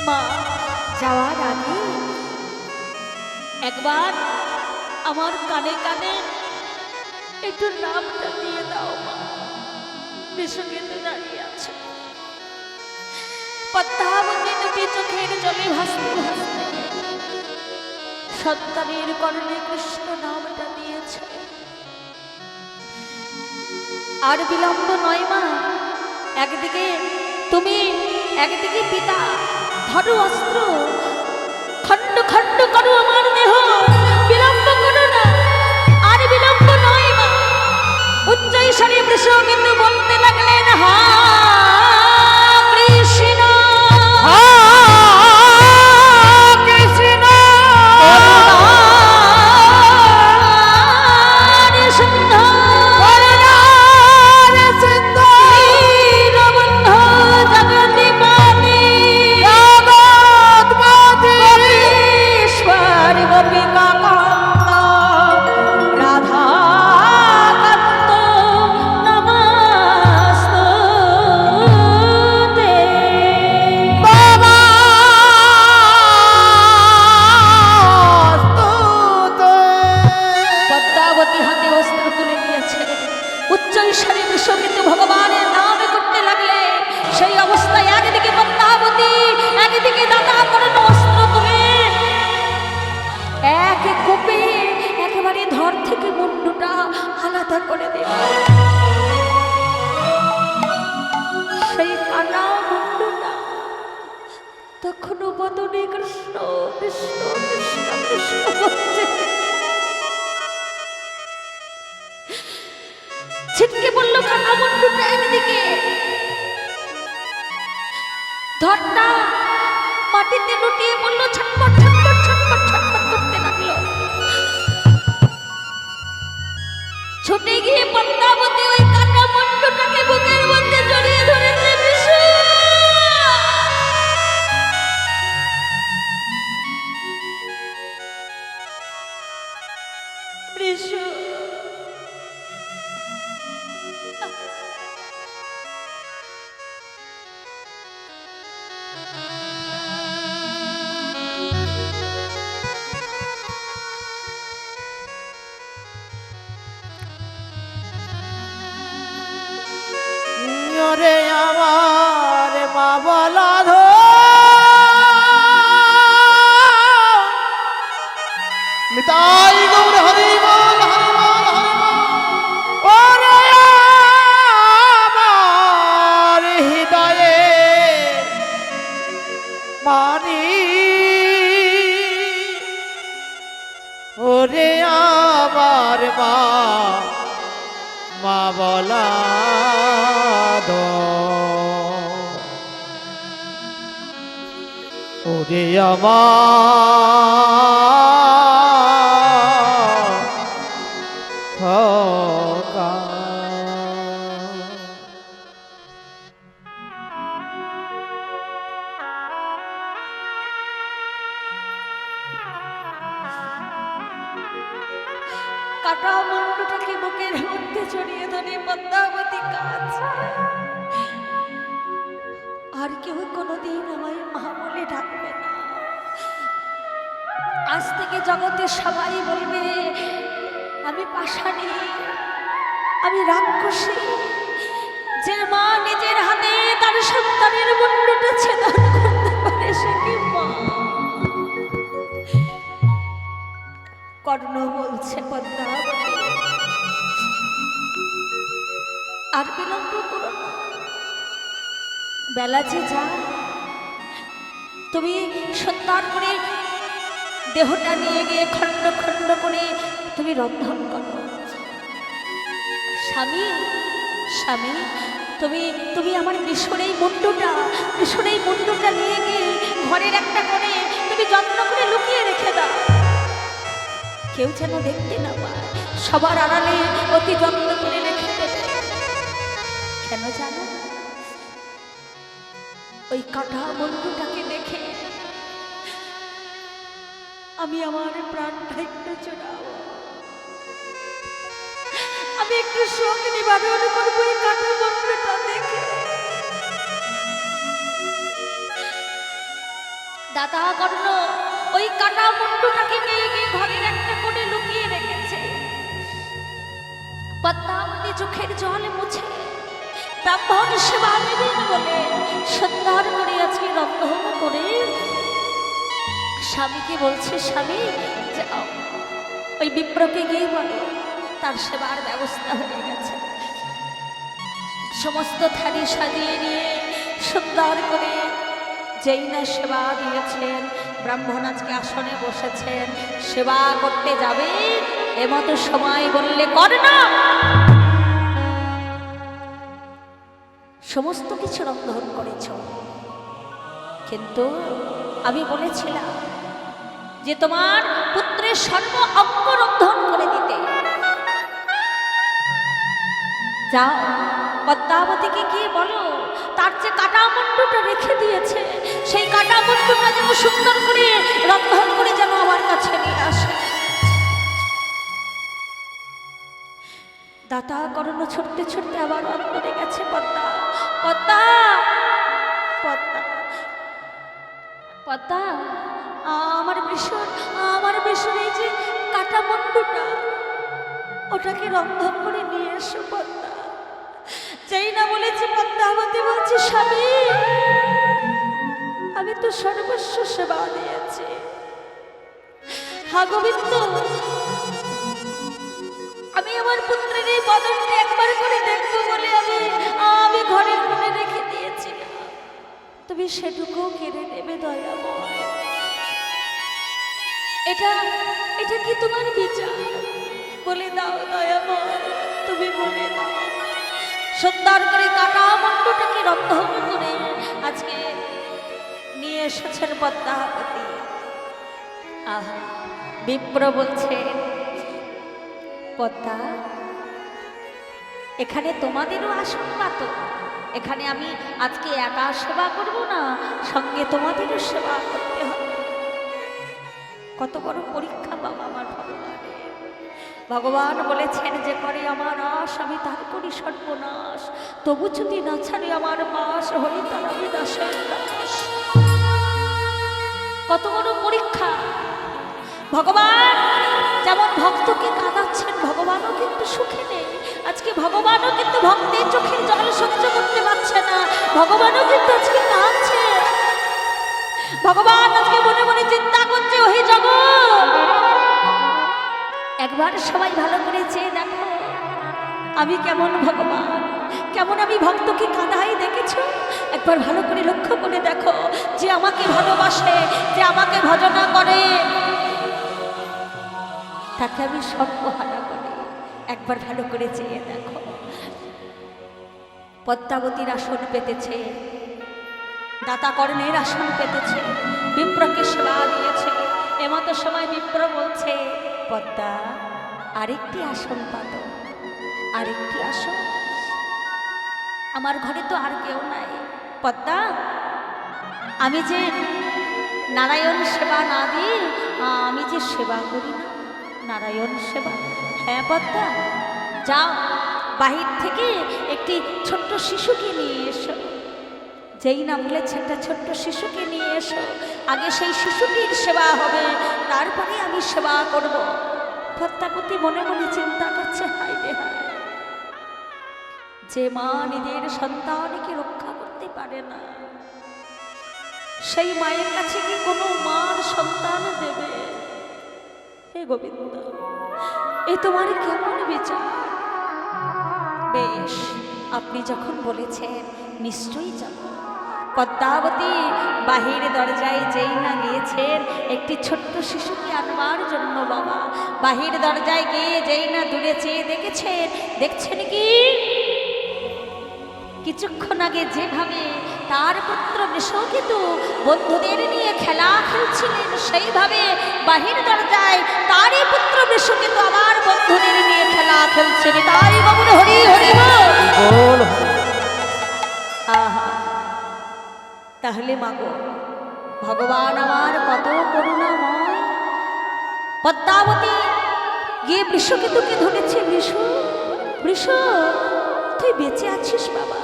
মা যাওয়ার আগে একবার আমার কানে কানে একটু নামটা দিয়ে দাও মা বিশ্বকেতে দাঁড়িয়ে আছে পদ্মাবতী নদী চোখের জলে ভাসতে ভাসতে সন্তানের কর্ণে কৃষ্ণ নামটা দিয়েছে আর বিলম্ব নয় মা একদিকে তুমি একদিকে পিতা ধরো অস্ত্র খণ্ড খণ্ড করো আমার দেহ বিলম্ব করো না আর বিলম্ব নয় মা উচ্চ ঈশ্বরে বৃষ কিন্তু বলতে লাগলেন হা কৃষ্ণ কৃষ্ণ করুণার সিন্ধু করুণার সিন্ধু দীনবন্ধু জগদীপতি জগৎপতি গোপীশ্বর গোপিকা কান্ত রাধা কান্ত নমস্তুতে বাবা স্তুতে পদ্মাবতী হাতে অস্ত্র তুলে নিয়েছে উচ্চ ঈশ্বরে বিশ্ব কিন্তু ভগবানের নামে করতে লাগলে সেই অবস্থায় একদিকে পদ্মাবতী একদিকে দাতা করেন অস্ত্র তুলে এক কোপে একেবারে ধর থেকে মুন্ডুটা আলাদা করে দিল সেই কানা মুন্ডুটা তখনও বদনে কৃষ্ণ কৃষ্ণ কৃষ্ণ কৃষ্ণ বলছে ছিটকে বলল কানা মুন্ডুটা একদিকে ধরটা মাটিতে লুটিয়ে পড়লো ছটপট ছটপট ছটপট ছটপট করতে লাগলো ছুটে গিয়ে পদ্মাবতী ওই কানা মুন্ডুটাকে বুকের মধ্যে জড়িয়ে ধরেছে বিশু বিশু রে আমার মা বলা নিতাই গৌর হরি বল হরি বল হরি বল ওরে আমার হৃদয়ে মানি ওরে আমার মা মা বলা ওরে আমার খোকা। কাটা মুন্ডুটাকে বুকের মধ্যে জড়িয়ে ধরে পদ্মাবতী কাঁদছে। আর কেউ কোনোদিন আমায় মা বলে ডাকবে না। আজ থেকে জগতে সবাই বলবে আমি পাষাণী, আমি রাক্ষসী। যে মা নিজের হাতে তার সন্তানের মুন্ডুটা ছেদন করতে পারে সে কি মা? কর্ণ বলছে পদ্মাবতী আর বিলম্ব করো না, বেলা যে যা, তুমি সুন্দর করে দেহটা নিয়ে গিয়ে খণ্ড খণ্ড করে তুমি রন্ধন করো। স্বামী স্বামী, তুমি তুমি আমার মিশরেই মুন্ডুটা নিয়ে গিয়ে ঘরের একটা কোণে তুমি যত্ন করে লুকিয়ে রেখে দাও, কেউ যেন দেখতে না পায়, সবার আড়ালে অতি যত্ন করে রেখে দেবে। কেন জানো? ওই কাটা বন্ধুটাকে দেখে আমি আমার প্রাণটা একটু চড়াবো, আমি একটু শোক নিবারণ করবো এই কাটা বন্ধুটা দেখে। দাদা কর্ণ ওই কাটা মুন্ডুটাকে নিয়ে গিয়ে ঘরের একটা কোণে লুকিয়ে রেখেছে। পদ্মাবতী চোখের জল মুছে ব্রাহ্মণ সেবা নেবেন বলে সুন্দর করে আজকে রন্ধন করে স্বামীকে বলছে, স্বামী যাও ওই বিপ্রকে গিয়ে বলো তার সেবার ব্যবস্থা হয়ে গেছে। সমস্ত থালি সাজিয়ে নিয়ে সুন্দর করে যেই না সেবা দিয়েছেন, ব্রাহ্মণ আজকে আসনে বসেছেন, সেবা করতে যাবে এমতো সময় বললে কর না, সমস্ত কিছু রন্ধন করেছ, কিন্তু আমি বলেছিলাম যে তোমার পুত্রের সর্ব অঙ্গ রন্ধন করে দিতে। যাও পদ্মাবতীকে গিয়ে বলো তার যে কাটা মুন্ডুটা রেখে দিয়েছে সেই কাটা মুন্ডুটা যেন সুন্দর করে রন্ধন করে যেন আমার কাছে নিয়ে আসে। দাতা করণ ছুটতে ছুটতে আবার অন্তরে গেছে। পদ্মা পদ্মা পদ্মা পদ্মা, আমার ভীষণ এই যে কাটা মুন্ডুটা ওটাকে রন্ধন করে নিয়ে এসো পদ্মা। যেই না বলেছে পদ্মাবতী বলছে, স্বামী আমি তো সর্বস্ব সেবা দিয়েছি, হা গোবিন্দ আমি আমার পুত্রের এই বদনটা একবার করে দেখবো বলে আমি ঘরের কোণে রেখে দিয়েছিলাম, তুমি সেটুকু কেড়ে নেবে দয়াময়। এটা কি তোমার বিচার? বলে দাও দয়াময়, তুমি বলে দাও। সুন্দর করে কাটা মুন্ডুটাকে রন্ধন করে আজকে নিয়ে এসেছেন পদ্মাবতী। আহা, বিপ্র বলছে, পদ্মা এখানে তোমাদেরও আসন পাতো, এখানে আমি আজকে একা সেবা করব না, সঙ্গে তোমাদেরও সেবা করতে হবে। কত বড় পরীক্ষা বাবা আমার ভগবানের। ভগবান বলেছেন যে করে আমার আশ আমি তার করি সর্বনাশ, তবু যদি না ছাড়ে আমার পাশ হই তার আমি দাসের দাস। কত বড় পরীক্ষা। ভগবান যেমন ভক্তকে কাঁদাচ্ছেন, ভগবানও কিন্তু সুখে নেই। আজকে ভগবানও কিন্তু ভক্তের চোখের জল সহ্য করতে পারছে না, ভগবানও কিন্তু আজকে কাঁদছে। ভগবান আজকে মনে মনে চিন্তা করছে, ওহে জগৎ একবার সবাই ভালো করে চেয়ে দেখো আমি কেমন ভগবান, কেমন আমি ভক্তকে কাঁদাই দেখেছো? একবার ভালো করে লক্ষ্য করে দেখো, যে আমাকে ভালোবাসে, যে আমাকে ভজনা করে, তাকে আমি সর্বহারা করি। একবার ভালো করে চেয়ে দেখো। পদ্মাবতীর আসন পেতেছে, দাতা কর্ণের আসন পেতেছে, বিপ্রকে সেবা দিয়েছে। এমতো সময় বিপ্র বলছে, পদ্মা আরেকটি আসন পাত, আরেকটি আসন। আমার ঘরে তো আর কেউ নাই পদ্মা, আমি যে নারায়ণ সেবা না দিই, আমি যে সেবা করি না নারায়ণ সেবা। হ্যাঁ পদ্মা, যাও বাহির থেকে একটি ছোট্ট শিশুকে নিয়ে এসো। যেই না বলেছে একটা ছোট্ট শিশুকে নিয়ে এসো, আগে সেই শিশুটির সেবা হবে, তারপরে আমি সেবা করব। পদ্মাবতী মনে মনে চিন্তা করছে, হায় রে হায়, যে মা নিজের সন্তানকে রক্ষা করতে পারে না, সেই মায়ের কাছে কি কোনো মার সন্তান দেবে? হে গোবিন্দ, এ তোমার কেমন বিচার? বেশ, আপনি যখন বলেছেন নিশ্চয়ই যাব। পদ্মাবতী বাহির দরজায় যেই না গিয়েছেন একটি ছোট্ট শিশুকে আনবার জন্য, বাবা বাহির দরজায় গিয়ে যেই না দূরে চেয়ে দেখেছেন, দেখছেন কি কিছুক্ষণ আগে যেভাবে তার পুত্র বৃষকেতু বন্ধুদের নিয়ে খেলা খেলছিলেন, সেইভাবে বাহির দরজায় তারই পুত্র বৃষকেতু আবার বন্ধুদের নিয়ে খেলা খেলছেন। তাই বাবুর হরি হরি বল। আহা, তাহলে মাগো, ভগবান আমার কত করুণাময়। পদ্মাবতী গিয়ে বৃষকেতুকে ধরেছে, বৃষ বৃষ তুই বেঁচে আছিস বাবা,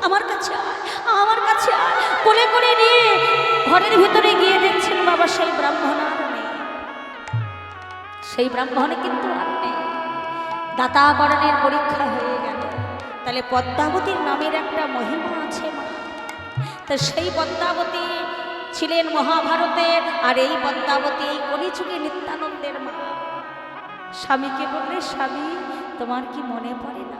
আমার কাছে আয়, আমার কাছে আয়। কোলে করে নিয়ে ঘরের ভিতরে গিয়ে দেখছেন বাবা সেই ব্রাহ্মণ আর নেই, সেই ব্রাহ্মণে কিন্তু আর নেই। দাতাকরণের পরীক্ষা হয়ে গেল। তাহলে পদ্মাবতীর নামের একটা মহিমা আছে মা। তা সেই পদ্মাবতী ছিলেন মহাভারতের, আর এই পদ্মাবতী এই কলিযুগে নিত্যানন্দের মা। স্বামীকে বললে, স্বামী তোমার কি মনে পড়ে না,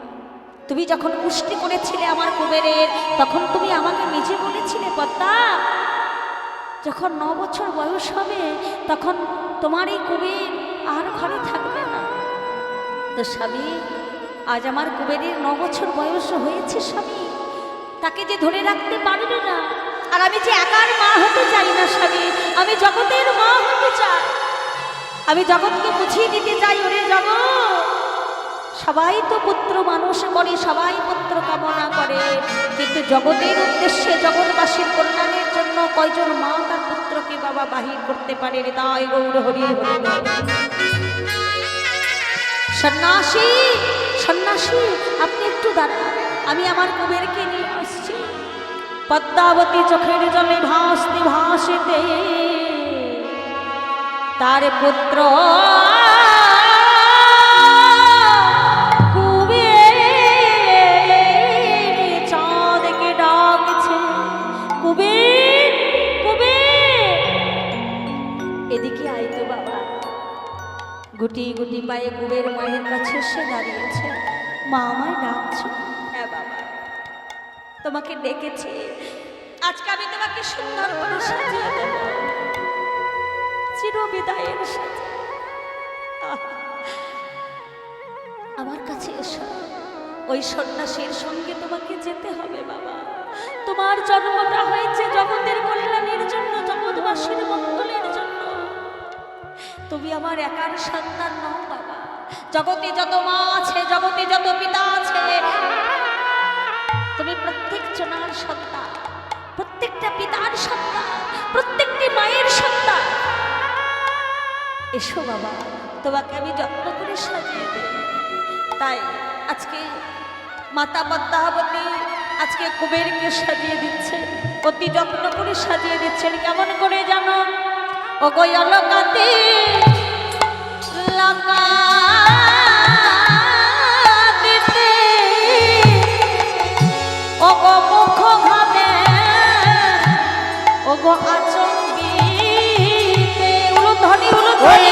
তুমি যখন পুষ্টি করেছিলে আমার কুবেরের, তখন তুমি আমাকে নিজে বলেছিলে, পদ্মা যখন 9 বছর বয়স হবে তখন তোমার এই কুবের আর ঘরে থাকবে না। তো স্বামী, আজ আমার কুবেরের 9 বছর বয়স হয়েছে স্বামী, তাকে যে ধরে রাখতে পারবে না। আর আমি যে একার মা হতে চাই না স্বামী, আমি জগতের মা হতে চাই। আমি জগৎকে বুঝিয়ে দিতে চাই, ওরে জগৎ, সবাই তো পুত্র মানুষ করে, সবাই পুত্র কামনা করে, কিন্তু জগতের উদ্দেশ্যে জগৎবাসীর কল্যাণের জন্য কয়জন মা তার পুত্রকে বাবা বাহির করতে পারে? তাই গৌর হরি হরি। সন্ন্যাসী, সন্ন্যাসী আপনি একটু দাঁড়ান, আমি আমার কুবেরকে নিয়ে আসছি। পদ্মাবতী চোখের জলে ভাসতে ভাসতে তার পুত্র চাঁদকে ডাকছে, কুবের কুবের এদিকে আয় তো বাবা। গুটি গুটি পায়ে কুবের মায়ের কাছে এসে দাঁড়িয়েছে। মা আমায় ডাকছো? হ্যাঁ বাবা, তোমাকে ডেকেছি, আজকে আমি তোমাকে সুন্দর করে সাজিয়ে দেব চিরবিদায়ের সাথে। আমার কাছে এসো, ওই সন্ন্যাসীর সঙ্গে তোমাকে যেতে হবে বাবা। তোমার জন্মটা হয়েছে জগতের কল্যাণের জন্য, জগৎবাসীর মঙ্গলের জন্য। তুমি আমার একার সন্তান নও বাবা, জগতে যত মা আছে, জগতে যত পিতা আছে, তুমি প্রত্যেক জনার সন্তান, প্রত্যেকটা পিতার সন্তান, প্রত্যেকটি মায়ের সন্তান। এসো বাবা, তোমাকে আমি যত্ন করে সাজিয়ে দেব। তাই আজকে মাতা পদ্মাবতী আজকে কুবেরকে সাজিয়ে দিচ্ছে, অতি যত্ন করে সাজিয়ে দিচ্ছেন। কেমন করে জানো? ও গো অলকাতে লাগা দিতে, ও গো মুখ ঘামে, ও গো আচম্বিতে, উলুধ্বনি উলুধ্বনি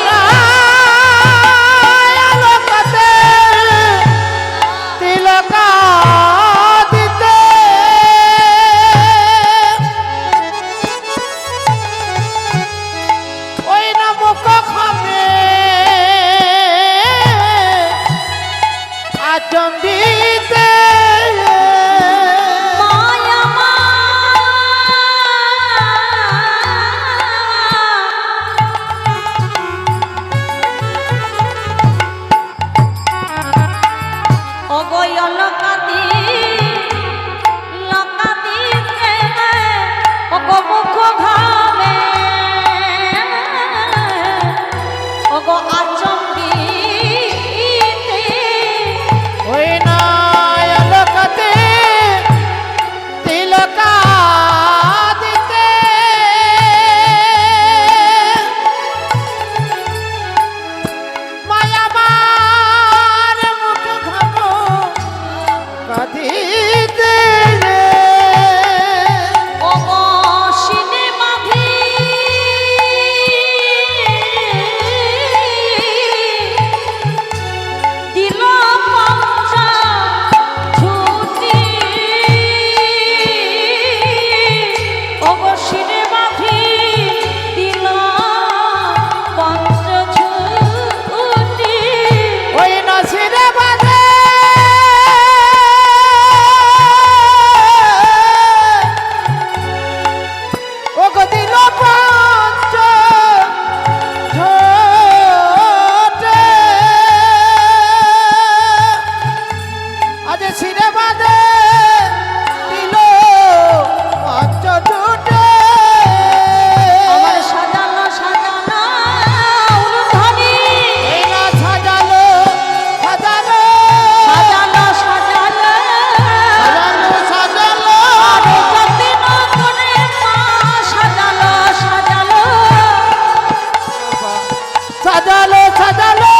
সাজালো সাজালো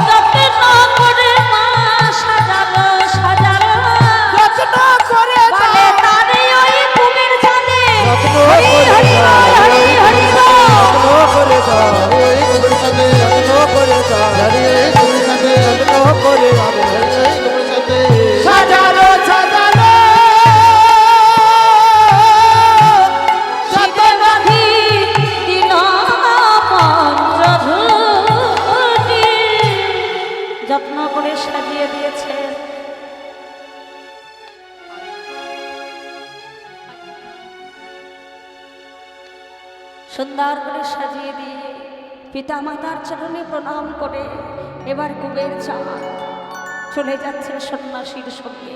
যত্ন করে মা সাজালো সাজালো যত্ন করে বলে তারে ওই কুমির ছাদে যত্ন হরি করে হরি বল, হরি হরি বল। যত্ন করে এই কুমির সাথে যত্ন করে কুমির সাথে যত্ন করে এই কুমির সাথে সাজালো সাজালো শীতে বাঁধি দিল পঞ্চধূটি। যত্ন করে সাজিয়ে দিয়েছে। সুন্দর করে সাজিয়ে দিয়ে পিতা মাতার চরণে প্রণাম করে এবার কুবের চাঁদ চলে যাচ্ছে সন্ন্যাসীর সঙ্গে।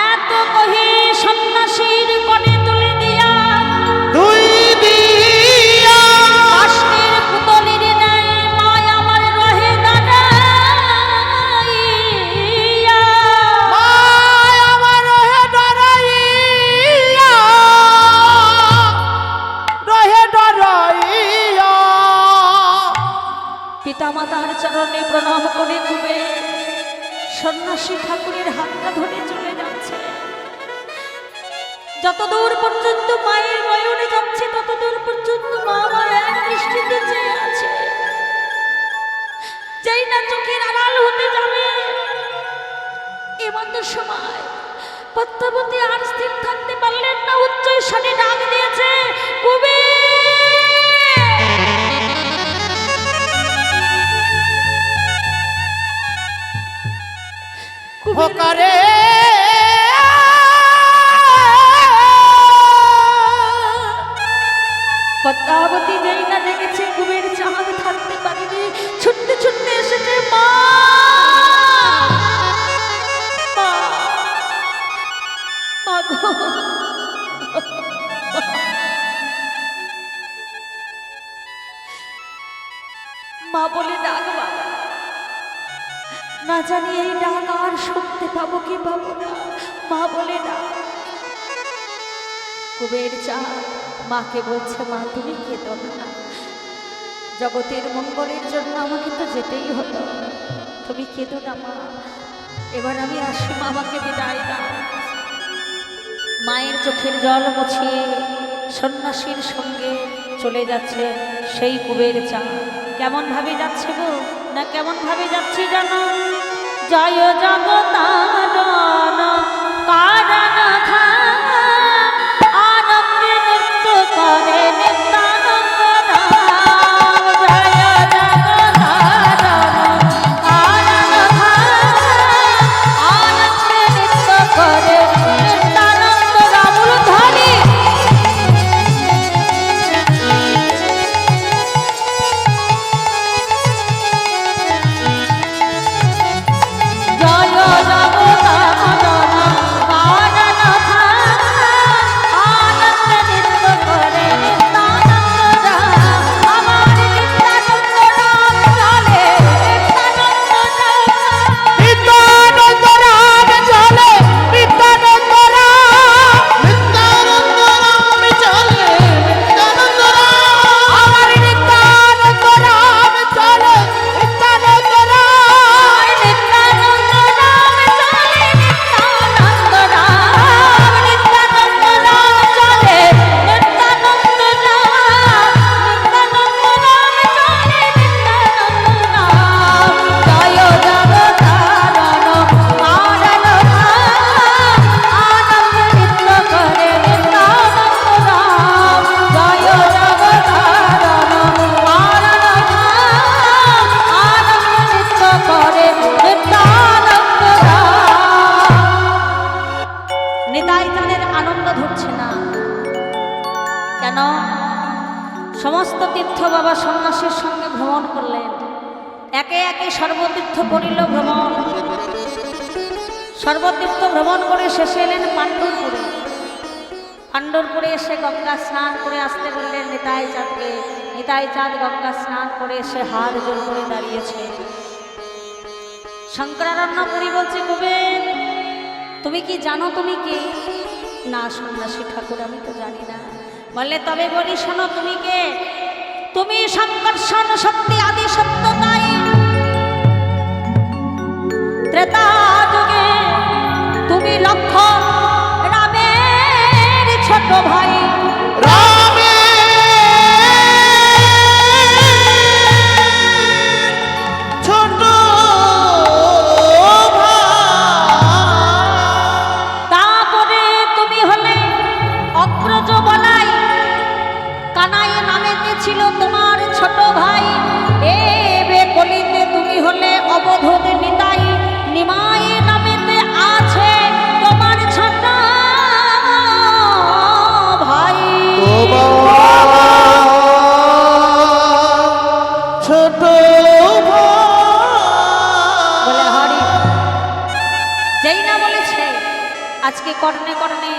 এত কহি সন্ন্যাসীর কোণে তুলে দিয়া দুই দিয়া কাষ্টের পুতলির ন্যায় মায় আমার রহে দাঁড়াইয়া। মায় আমার রহে ডরাইয়া পিতা মাতার চরণে প্রণাম করে কুবে সন্ন্যাসী ঠাকুরের হাতটা ধরে চলে যাচ্ছে। যতদূর পর্যন্ত মায়ের নয়নে যাচ্ছে ততদূর পর্যন্ত মা আমার এক দৃষ্টিতে চেয়ে আছে। যেই না চোখের আড়াল হতে যাবে এমন সময় পদ্মাবতী আর স্থির থাকতে পারলেন না, উচ্চ স্বরে ডাক দিয়েছে কুবে। হোকারে পদ্মাবতী যেই না দেখেছে কুবের চাঁদ থাকতে পারেনি, ছুটতে ছুটতে এসেছে মা। মা, মা গো। মা বলে ডাক বাবা, না জানি এই ডাক আর শুনতে পাবো কি পাবো না। মা বলে ডাক। কুবের চাঁদ মাকে বলছে, মা তুমি কেঁদো না, জগতের মঙ্গলের জন্য আমাকে তো যেতেই হতো, তুমি কেঁদো না মা। এবার আমি আসি, মা আমাকে বিদায় দাও। মায়ের চোখের জল মুছিয়ে সন্ন্যাসীর সঙ্গে চলে যাচ্ছে সেই কুবের চাঁদ। কেমন ভাবে যাচ্ছে গো, না কেমন ভাবে যাচ্ছে জানো? জয় জগতারণ কারণ আনন্দে নৃত্য করে নিত্যানন্দ রাম। জয় জগতারণ কারণ আনন্দে নৃত্য করে নিত্যানন্দ রামুল ধ্বনি। জয় জগতারণ কারণ আনন্দে নৃত্য করে নিত্যানন্দ রাম। আমার নিত্যানন্দ রাম চলে, নিত্যানন্দ রাম। নিত্যানন্দ রাম চলে নিত্যানন্দ রাম নিত্যানন্দ রাম চলে নিত্যানন্দ রাম আমার নিত্যানন্দ রাম চলে নিত্যানন্দ রাম নিত্যানন্দ রাম চলে, নিত্যানন্দ রাম। নিত্যানন্দ রাম চলে, নিত্যানন্দ রাম। নিত্যানন্দ রাম চলে, নিত্যানন্দ রাম। জয় জগতারণ কারণ আনন্দ নৃত্য করে নিত্যানন্দ রাম। জয় জগতারণ কারণ আনন্দ নৃত্য করে নিত্যানন্দ রাম। নিতাই তাদের আনন্দ ধরছে না কেন? সমস্ত তীর্থ বাবা সন্ন্যাসীর সঙ্গে ভ্রমণ করলেন, একে একে সর্বতীর্থ করিল ভ্রমণ। সর্বতীর্থ ভ্রমণ করে শেষে এলেন পাণ্ডুরপুরে। পাণ্ডুরপুরে এসে গঙ্গা স্নান করে আসতে বললেন নিতাই চাঁদকে। নিতাই চাঁদ গঙ্গা স্নান করে এসে হাত জোর করে দাঁড়িয়েছে। শঙ্করারণ্যপুরী বলছে, কুবের তুমি কি জানো তুমি কে? না সন্ন্যাসী ঠাকুর, আমি তো জানি না। বললে তবে বলি শোনো, তুমি কে? তুমি সংকর্ষণ শক্তি আদি সত্য অবধূত নিতাই নিমাই নামেতে আছে তোমার ছোট ভাই। ছোট বলে হরি যেই না বলেছে আজকে কর্ণে কর্ণে,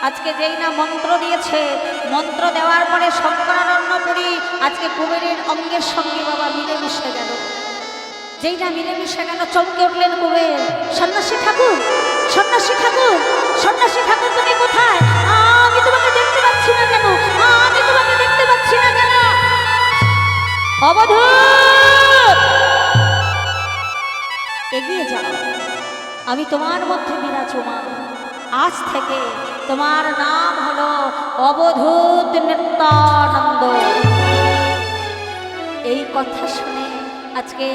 আজকে যেই না মন্ত্র দিয়েছে, মন্ত্র দেওয়ার পরে শঙ্করারণ্যপুরী আজকে কুবেরের অঙ্গের সঙ্গে বাবা মিলেমিশে গেল। যেই না মিলেমিশে গেল চমকে উঠলেন কুবের। সন্ন্যাসী ঠাকুর, সন্ন্যাসী ঠাকুর, সন্ন্যাসী ঠাকুর তুমি কোথায়? আমি তোমাকে দেখতে পাচ্ছি না কেন? আমি তোমাকে দেখতে পাচ্ছি না কেন? অবধূত এগিয়ে যাও, আমি তোমার মধ্যে বিরাজমান। আজ থেকে তোমার নাম হলো অবধূত নিত্যানন্দ। এই কথা শুনে আজকে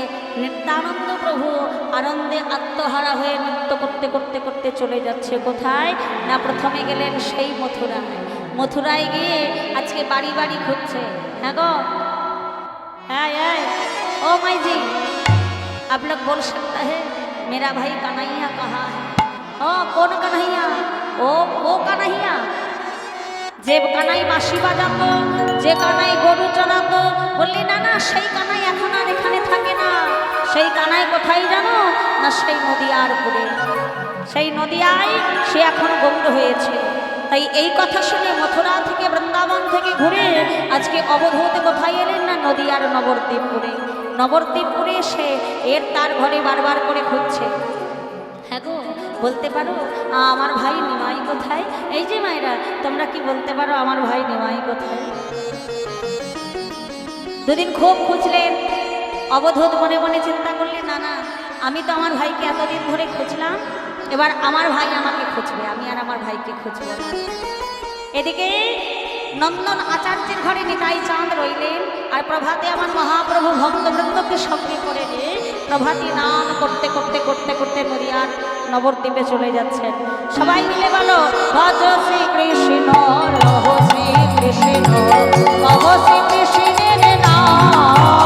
নিত্যানন্দ প্রভু আনন্দে আত্মহারা হয়ে নৃত্য করতে করতে করতে চলে যাচ্ছে। কোথায় না, প্রথমে গেলেন সেই মথুরায়। মথুরায় গিয়ে আজকে বাড়ি বাড়ি ঘুরছে। হ্যাঁ গো, হ্যাঁ ओ माई जी, आप लोग बोल सकता है मेरा भाई कन्हैया कहाँ है? ओ कौन कन्हैया? ओ वो कन्हैया যে কানাই বাঁশি বাজাতো, যে কানাই গরু চড়াতো। বললি না না, সেই কানাই এখন আর এখানে থাকে না। সেই কানাই কোথায় জানো না? সেই নদিয়ার পুরে, সেই নদিয়ায় সে এখন গৌর হয়েছে। তাই এই কথা শুনে মথুরা থেকে বৃন্দাবন থেকে ঘুরে আজকে অবধূত কোথায় এলেন না? নদিয়ার নবদ্বীপপুরে। নবদ্বীপপুরে এসে তার ঘরে বারবার করে খুঁজছে। হ্যাঁ গো, বলতে পারো আমার ভাই নিমাই কোথায়? এই যে মায়েরা, তোমরা কি বলতে পারো আমার ভাই নিমাই কোথায়? দুদিন খুব খুঁজলেন। অবধূত মনে মনে চিন্তা করলেন, না না, আমি তো আমার ভাইকে এতদিন ধরে খুঁজলাম, এবার আমার ভাই আমাকে খুঁজবে, আমি আর আমার ভাইকে খুঁজব না। এদিকে নন্দন আচার্যের ঘরে নিতাই চাঁদ রইলেন, আর প্রভাতে আমার মহাপ্রভু ভক্তবৃন্দকে সঙ্গে করে নিয়ে প্রভাতী নাম করতে করতে করতে করতে নদিয়ার নবদ্বীপে চলে যাচ্ছেন। সবাই মিলে বলো, ভজ শ্রী কৃষ্ণ রহ শ্রী কৃষ্ণ, কহ শ্রী কৃষ্ণের নাম।